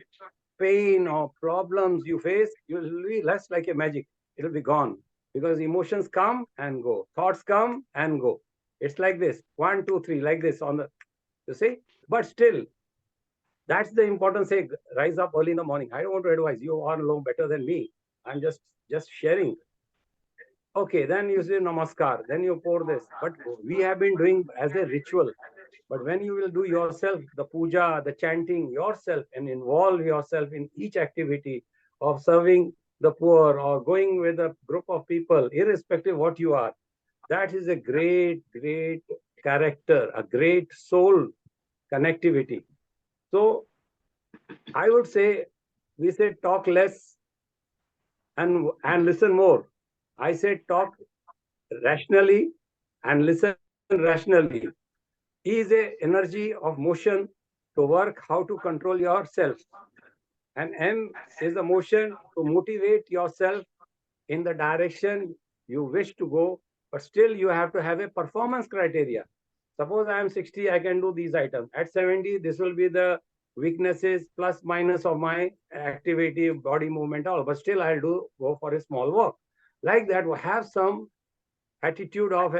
pain or problems you face. You will be less like a magic. It will be gone because emotions come and go. Thoughts come and go. It's like this, 1, 2, 3, like this on the, you see? But still, that's the important say, rise up early in the morning. I don't want to advise. You all know better than me. I'm just sharing. Okay, then you say namaskar, then you pour this. But we have been doing as a ritual. But when you will do yourself, the puja, the chanting yourself, and involve yourself in each activity of serving the poor or going with a group of people, irrespective of what you are, that is a great, great character, a great soul connectivity. So I would say, we say talk less and listen more. I say talk rationally and listen rationally. E is a energy of motion to work how to control yourself. And M is the motion to motivate yourself in the direction you wish to go, but still you have to have a performance criteria. Suppose I am 60, I can do these items. At 70, this will be the weaknesses plus minus of my activity, body movement, all, but still I'll go for a small walk. Like that, we have some attitude of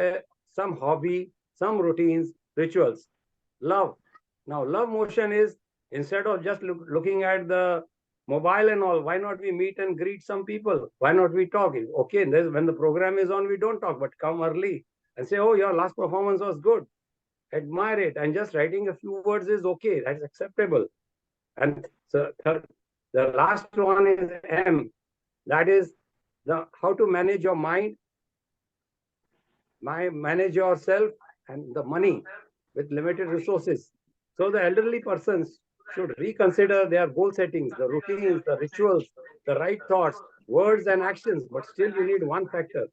some hobby, some routines, rituals. Love. Now, love motion is instead of just looking at the mobile and all, why not we meet and greet some people? Why not we talk? Okay, when the program is on, we don't talk, but come early and say, oh, your last performance was good. Admire it. And just writing a few words is okay. That's acceptable. And so the last one is M. That is how to manage your mind, manage yourself, and the money with limited resources. So the elderly persons should reconsider their goal settings, the routines, the rituals, the right thoughts, words and actions. But still you need one factor.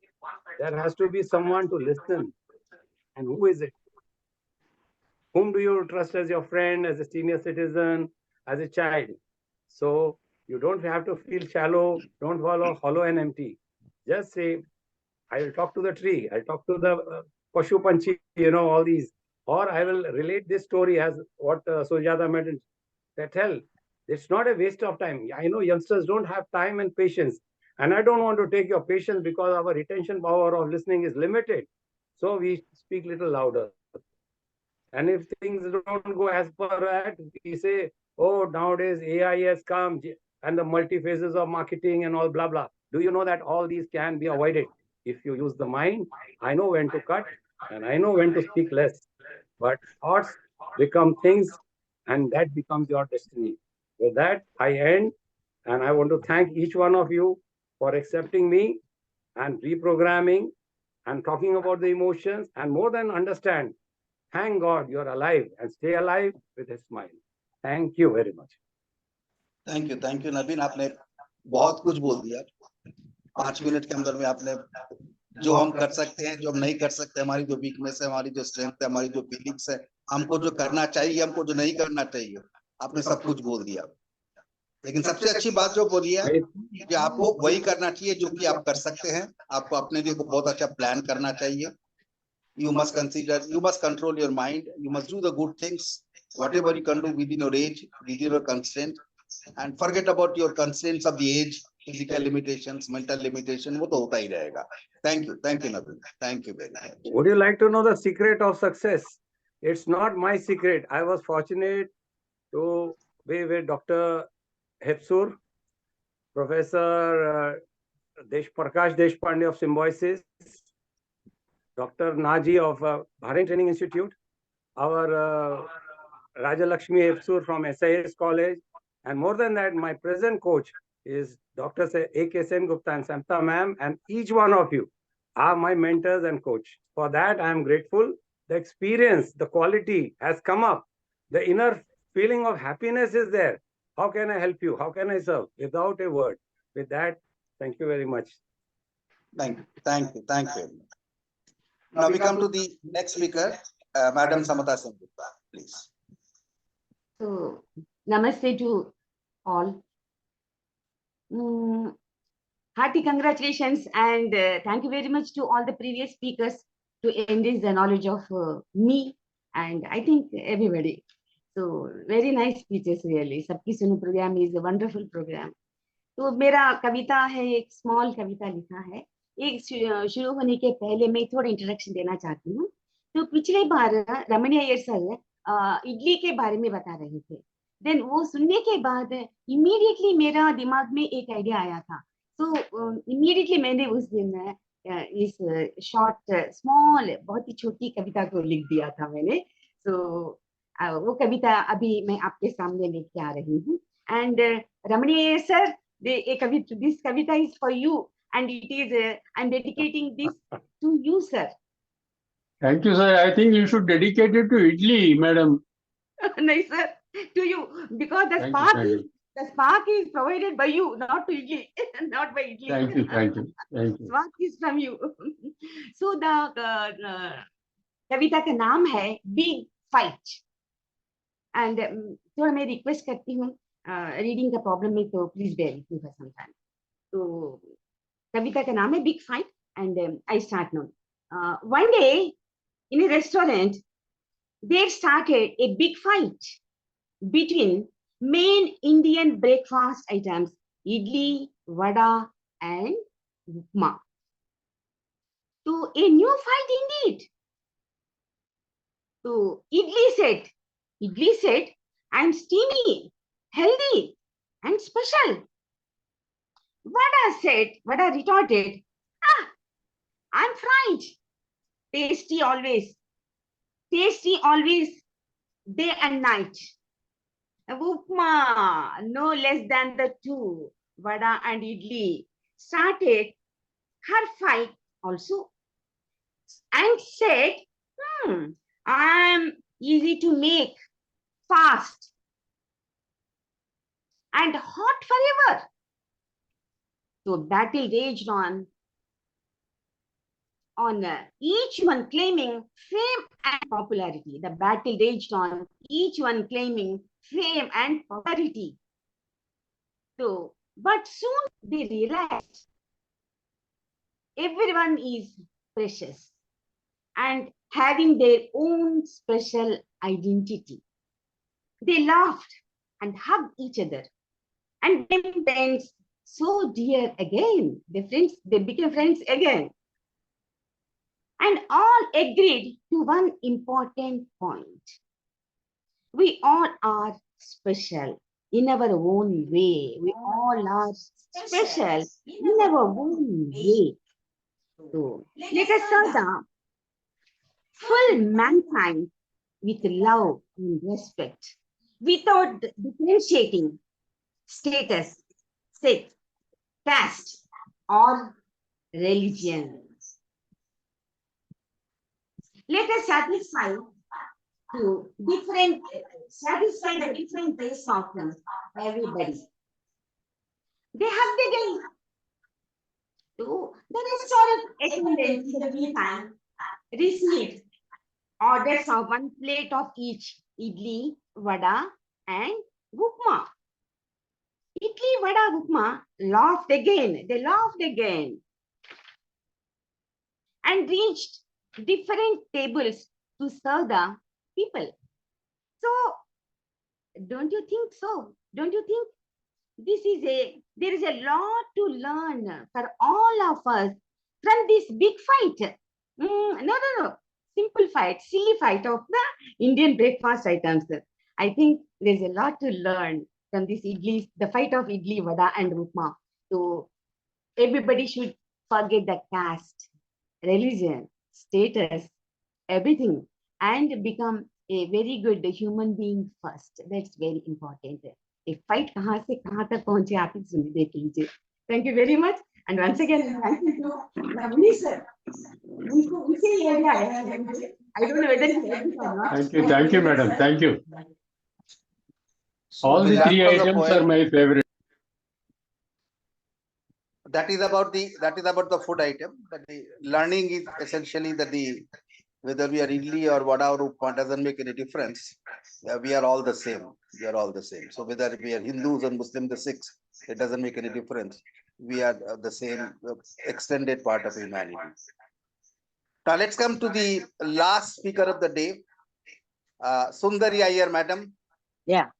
There has to be someone to listen. And who is it? Whom do you trust as your friend, as a senior citizen, as a child? So you don't have to feel shallow, don't follow hollow and empty. Just say, I will talk to the tree, I'll talk to the Pashu Panchi, all these. Or I will relate this story as what Sujata mentioned. That hell, it's not a waste of time. I know youngsters don't have time and patience. And I don't want to take your patience because our retention power of listening is limited. So we speak little louder. And if things don't go as per that, we say, oh, nowadays AI has come and the multi phases of marketing and all blah, blah. Do you know that all these can be avoided if you use the mind? I know when to cut and I know when to speak less. But thoughts become things and that becomes your destiny. With that, I end and I want to thank each one of you for accepting me and reprogramming and talking about the emotions and more than understand. Thank God you're alive and stay alive with a smile. Thank you very much. Thank you Naveen, आपने बहुत कुछ बोल दिया 5 minute के अंदर में। आपने जो हम कर सकते हैं, जो हम नहीं कर सकते, हमारी जो वीकनेस है, हमारी जो स्ट्रेंथ है, हमारी जो फीलिंग्स है, हमको जो करना चाहिए, हमको जो नहीं करना चाहिए, आपने सब कुछ बोल दिया। लेकिन सबसे अच्छी बात जो बोली है कि आपको वही करना चाहिए जो कि आप कर सकते हैं। आपको अपने लिए बहुत अच्छा प्लान करना चाहिए। You must consider, you must control your mind, you must do the good things, whatever you can do within your age, within your constraint, and forget about your constraints of the age, physical limitations, mental limitation, वो तो होता ही रहेगा। Thank you Naveen, thank you very much. Would you like to know the secret of success? It's not my secret. I was fortunate to be with Dr. Hepsur, Professor Prakash Deshpande of Symbiosis, Dr. Naji of Bharat Training Institute, our Raja Lakshmi Hepsur from SIS College, and more than that, my present coach is Dr. A.K. Sen Gupta and Samta ma'am, and each one of you are my mentors and coach. For that, I am grateful. The experience, the quality has come up. The inner feeling of happiness is there. How can I help you? How can I serve? Without a word. With that, thank you very much. Thank you. Now we come to the next speaker, Madam Samata Sen Gupta, please. So, namaste to all. Hearty congratulations and thank you very much to all the previous speakers to enrich the knowledge of me and I think everybody. So, very nice speeches really. Sabki Suno program is a wonderful program. तो मेरा कविता है, एक small कविता लिखा है। एक शुरू होने के पहले मैं थोड़ा इंट्रोडक्शन देना चाहती हूँ। तो पिछले बार रमणी अय्यर सर इडली के बारे में बता रहे थे। देन वो सुनने के बाद इमीडिएटली मेरा दिमाग में एक आइडिया आया था। तो इमीडिएटली मैंने उस दिन इस शॉर्ट स्मॉल बहुत ही छोटी कविता को लिख दिया था मैंने। तो वो कविता अभी मैं आपके सामने लेके आ रही हूँ। And Ramani Iyer sir, this kavita is for you and it is I'm dedicating this to you, sir. Thank you, sir. I think you should dedicate it to Idli, madam. No, sir, to you, because the spark is provided by you, not to Idli, not by Idli. Thank you. Spark is from you. So the kavita का नाम है Big Fight. And थोड़ा मैं request करती हूँ, reading का problem है तो please bear with me for some time. तो कविता का नाम है big fight and I start now. One day in a restaurant there started a big fight between main Indian breakfast items idli, vada and upma. So a new fight indeed. So Idli said, I'm steamy, healthy and special. Vada retorted, I'm fried, tasty always, day and night. Upma, no less than the two, Vada and Idli, started her fight also and said, I am easy to make, fast, and hot forever. So battle raged on each one claiming fame and popularity. The battle raged on, each one claiming fame and popularity. So, but soon they realized everyone is precious and having their own special identity. They laughed and hugged each other and became friends so dear again. They became friends again. And all agreed to one important point. We all are special in our own way. We all are special in our own way. So let us serve the full mankind with love and respect without differentiating status, sex, caste, or religion. Let us satisfy the different tastes of everybody. They have begun to the restaurant attendants in the meantime received orders of one plate of each idli, vada, and upma. Idli, vada, upma laughed again. They laughed again and reached different tables to serve the people. So, don't you think so? Don't you think there is a lot to learn for all of us from this big fight? No. Simple fight, silly fight of the Indian breakfast items. I think there's a lot to learn from this idli, the fight of idli, vada, and upma. So everybody should forget the caste, religion, status, everything, and become a very good human being first. That's very important. A fight kahan se kahan tak pahunche aap hi sun dekh lijiye. Thank you very much. And once again, thank you to Ravni sir. I don't know whether it's ready or not. Thank you, madam. Thank you. So All we the learned three from the items poem. are my favorite. That is about the food item. But the learning is essentially that whether we are idli or vada or upma doesn't make any difference. We are all the same. We are all the same. So whether we are Hindus and Muslims, the Sikhs, it doesn't make any difference. We are the same extended part of humanity. Now let's come to the last speaker of the day, Sundari Iyer, madam. Yeah.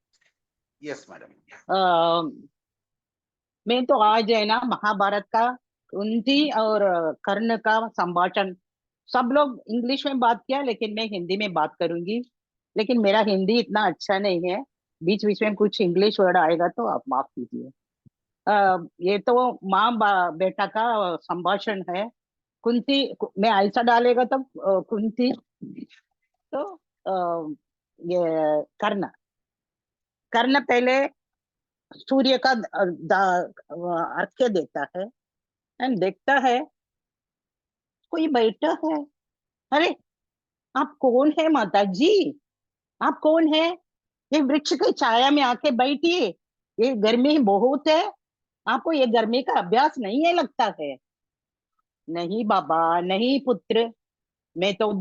Yes, madam. मैं तो आज है ना महाभारत का कुंती और कर्ण का संभाषण सब लोग इंग्लिश में बात किया, लेकिन मैं हिंदी में बात करूंगी। लेकिन मेरा हिंदी इतना अच्छा नहीं है, बीच बीच में कुछ इंग्लिश वर्ड आएगा तो आप माफ कीजिए। ये तो माँ बेटा का संभाषण है। कुंती मैं ऐसा डालेगा तो कुंती, तो ये कर्ण पहले सूर्य का अर्घ्य देता है एंड देखता है कोई बैठा है। अरे आप कौन है माता जी, आप कौन है? ये वृक्ष की छाया में आके बैठिए, ये गर्मी बहुत है, आपको ये गर्मी का अभ्यास नहीं है लगता है? नहीं बाबा, नहीं पुत्र, मैं तो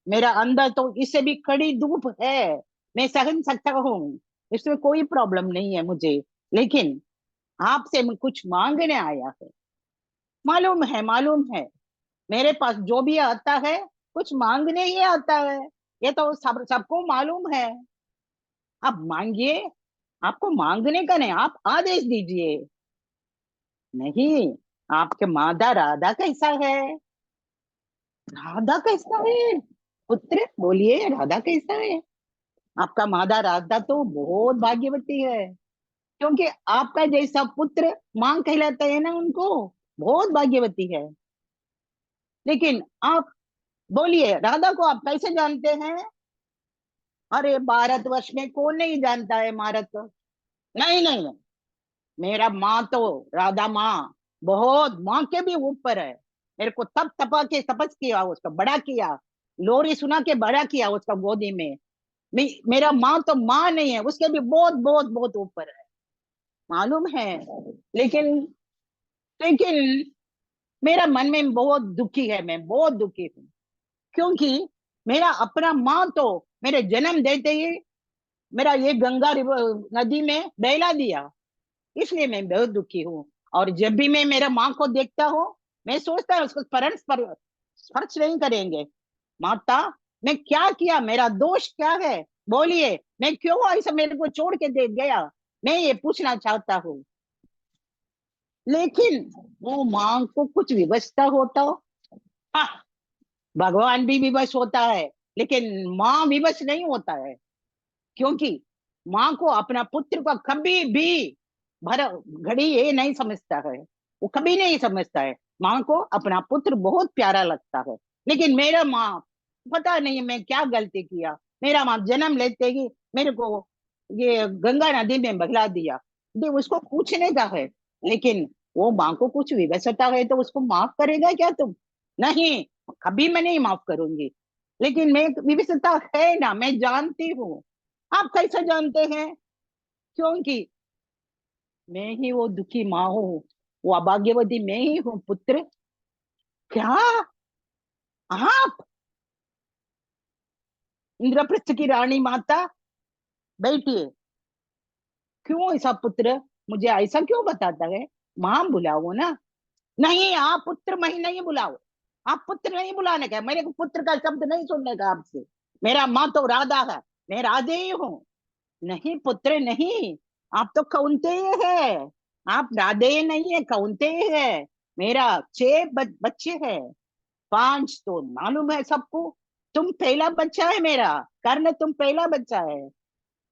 मेरा अंदर तो इससे भी कड़ी धूप है, मैं सहन सकता हूँ, इसमें कोई प्रॉब्लम नहीं है मुझे, लेकिन आपसे मैं कुछ मांगने आया है। मालूम है मेरे पास जो भी आता है कुछ मांगने ही आता है, ये तो सबको मालूम है। आप मांगिए, आपको मांगने का नहीं, आप आदेश दीजिए। नहीं, आपके माता राधा कैसा है? राधा कैसा है पुत्र, बोलिए राधा कैसा है? आपका माता राधा तो बहुत भाग्यवती है, क्योंकि आपका जैसा पुत्र मां कहलाते हैं ना, उनको बहुत भाग्यवती है। लेकिन आप बोलिए राधा को आप कैसे जानते हैं? अरे भारतवर्ष में कौन नहीं जानता है भारत? नहीं, मेरा माँ तो राधा माँ बहुत माँ के भी ऊपर है, मेरे को तप तपा के तपस किया, उसका बड़ा किया, लोरी सुना के बड़ा किया उसका गोदी में। मेरा माँ तो माँ नहीं है, उसके भी बहुत बहुत बहुत ऊपर है, मालूम है। लेकिन लेकिन मेरा मन में बहुत दुखी है, मैं बहुत दुखी हूँ, क्योंकि मेरा अपना माँ तो मेरे जन्म देते ही मेरा ये गंगा नदी में बहला दिया, इसलिए मैं बहुत दुखी हूँ। और जब भी मैं मेरा माँ को देखता हूँ, मैं सोचता हूँ उसको स्पर्श नहीं करेंगे। माता, मैं क्या किया, मेरा दोष क्या है, बोलिए, मैं क्यों ऐसा मेरे को छोड़ के दे गया, मैं ये पूछना चाहता हूँ। लेकिन वो माँ को कुछ विवशता होता हो, हाँ, भगवान भी विवश होता है, लेकिन माँ विवश नहीं होता है, क्योंकि माँ को अपना पुत्र का कभी भी भर घड़ी ये नहीं समझता है, वो कभी नहीं समझता है। माँ को अपना पुत्र बहुत प्यारा लगता है। लेकिन मेरा माँ, पता नहीं मैं क्या गलती किया, मेरा माँ जन्म लेते ही मेरे को ये गंगा नदी में बहला दिया, उसको पूछने का है। लेकिन वो माँ को कुछ विवशता है तो उसको माफ करेगा क्या तुम? नहीं, कभी मैं नहीं माफ करूंगी। लेकिन मैं विवशता है ना, मैं जानती हूँ। आप कैसे जानते हैं? क्योंकि मैं ही वो दुखी माँ हूँ, वो अभाग्यवती मैं ही हूँ पुत्र। क्या आप इंद्रप्रस्थ की रानी माता, बैठिए। क्यों ऐसा पुत्र मुझे ऐसा क्यों बताता है? माँ बुलाओ ना। नहीं, आप पुत्र मैं नहीं बुलाओ, आप पुत्र नहीं बुलाने का, मेरे को पुत्र का शब्द नहीं सुनने का आपसे। मेरा माँ तो राधा है, मैं राधे ही हूँ। नहीं पुत्र नहीं, आप तो कौन्तेय है, आप राधेय नहीं है, कौन्तेय है। मेरा 6 बच्चे हैं, 5 तो मालूम है सबको। तुम पहला बच्चा है मेरा, कर्ण तुम पहला बच्चा है।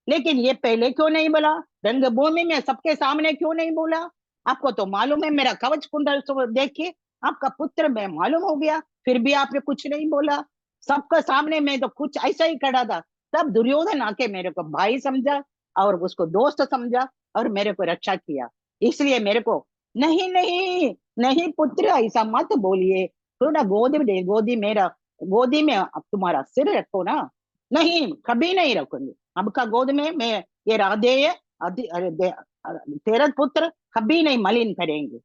लेकिन ये पहले क्यों नहीं बोला? रंगभूमि में सबके सामने क्यों नहीं बोला? आपको तो मालूम है, मेरा कवच कुंडल देख के आपका पुत्र मैं मालूम हो गया, फिर भी आपने कुछ नहीं बोला। सबके सामने मैं तो कुछ ऐसा ही खड़ा था, तब दुर्योधन आके मेरे को भाई समझा और उसको दोस्त समझा और मेरे को रक्षा किया। इसलिए मेरे को, नहीं नहीं नहीं पुत्र ऐसा मत बोलिए, थोड़ा गोदी में, गोदी में अब तुम्हारा सिर रखो ना। नहीं, कभी नहीं रखूंगी। अब का गोद में मैं ये राधेय तेरा पुत्र कभी नहीं मलिन करेंगे,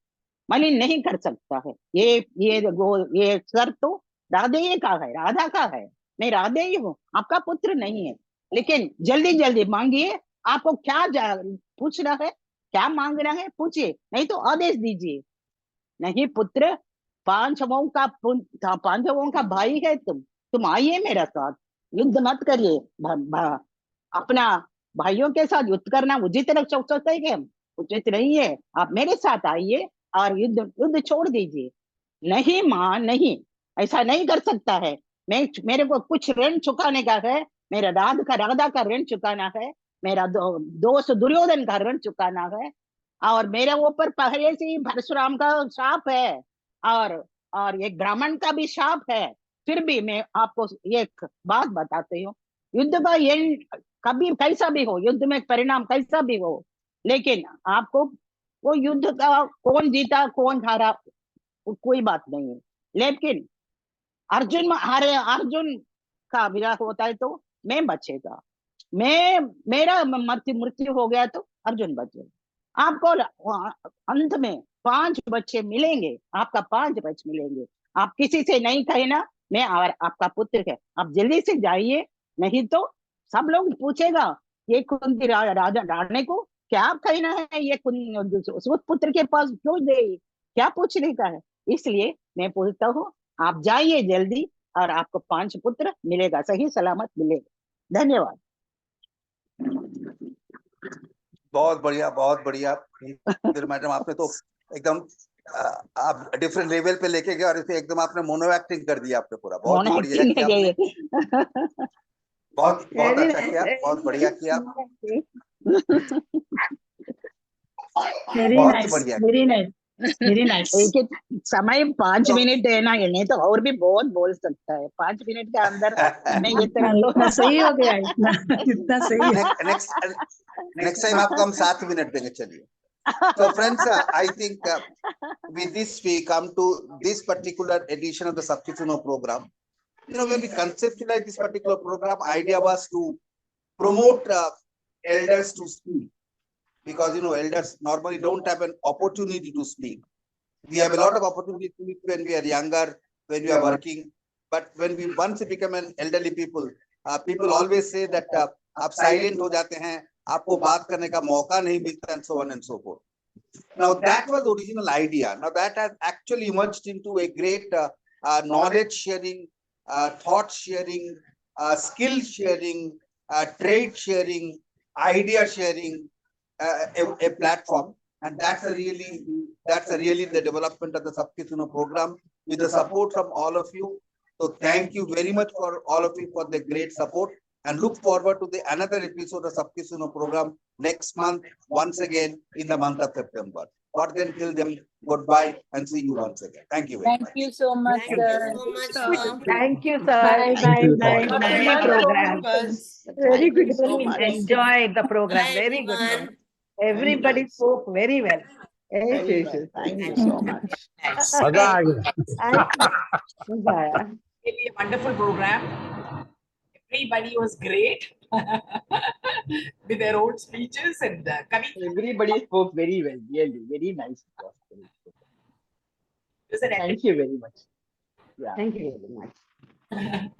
मलिन नहीं कर सकता है। ये सर तो राधेय का है, राधा का है, मैं राधेय हूँ, आपका पुत्र नहीं है। लेकिन जल्दी जल्दी मांगिए, आपको क्या पूछना है, क्या मांगना है पूछिए, नहीं तो आदेश दीजिए। नहीं पुत्र, पांचवों का भाई है तुम आइए मेरे साथ, युद्ध मत करिए। अपना भाइयों के साथ युद्ध करना उचित सोचते हैं हम? उचित नहीं है। आप मेरे साथ आइए और युद्ध छोड़ दीजिए। नहीं माँ नहीं, ऐसा नहीं कर सकता है। मेरे को कुछ ऋण चुकाने का है, मेरा राधा का ऋण चुकाना है, मेरा दोस्त दुर्योधन का ऋण चुकाना है, और मेरे ऊपर पहले से ही परशुराम का शाप है, और एक ब्राह्मण का भी शाप है। फिर भी मैं आपको एक बात बताती हूँ, युद्ध का एंड कभी कैसा भी हो, युद्ध में परिणाम कैसा भी हो, लेकिन आपको वो युद्ध का कौन जीता कौन हारा कोई बात नहीं है। लेकिन अर्जुन का विवाह होता है तो मैं बचेगा, मेरा मृत्यु हो गया तो अर्जुन बचेगा। आपको अंत में 5 बच्चे मिलेंगे, आपका 5 बच्चे मिलेंगे। आप किसी से नहीं कहे ना मैं और आपका पुत्र है, आप जल्दी से जाइए, नहीं तो सब लोग पूछेगा ये कुंती राजा रानी को क्या कहना है, ये पुत्र के पास क्यों दे, क्या पूछने का है। इसलिए मैं पूछता हूँ, आप जाइए जल्दी और आपको 5 पुत्र मिलेगा, सही सलामत मिलेगा। धन्यवाद। बहुत बढ़िया मैडम, आपने तो एकदम आप डिफरेंट लेवल पे लेके गए और इसे एकदम आपने मोनो एक्टिंग कर दिया आपने पूरा। बहुत बढ़िया किया आपने, बहुत अच्छा किया, बहुत बढ़िया किया, बहुत ही बढ़िया। Very nice. एक समय 5 मिनट है ना, नहीं तो और भी बहुत बोल सकता है, 5 मिनट के अंदर मैं ये इतना सही हो गया, इतना सही है। नेक्स्ट टाइम आपको हम 7 मिनट देंगे। चलिए So friends, I think with this we come to this particular edition of the Sabki Suno program. When we conceptualized this particular program, idea was to promote elders to speak, because elders normally don't have an opportunity to speak. We have a lot of opportunity to speak when we are younger, when we are working, but when we once become an elderly people, people always say that आप silent हो जाते हैं, आपको बात करने का मौका नहीं मिलता, and so on and so forth. Now that was the original idea. Now that has actually emerged into a great knowledge sharing, thought sharing, skill sharing, trade sharing, idea sharing, a platform, and that's a really the development of the Sabki Suno program with the support from all of you. So thank you very much for all of you for the great support, and look forward to the another episode of Sabki Suno program next month, once again in the month of September. But then till then, goodbye and see you once again. Thank you very much. Thank you so much, Thank sir. you so much, sir. Thank you, sir. Bye. Bye, you, bye. sir. Lovely program. Very good. so Really much. enjoyed the program. Bye, Very good. everyone. Everybody nice. spoke very well. Yes, Very yes, well. yes. Thank you Thank so you. much. मजा आ गया. Thank you. मजा आया. Really a wonderful program. Everybody was great with their own speeches and Everybody spoke very well. Really, very nice. It was an Thank you very much. Yeah. Thank you very much.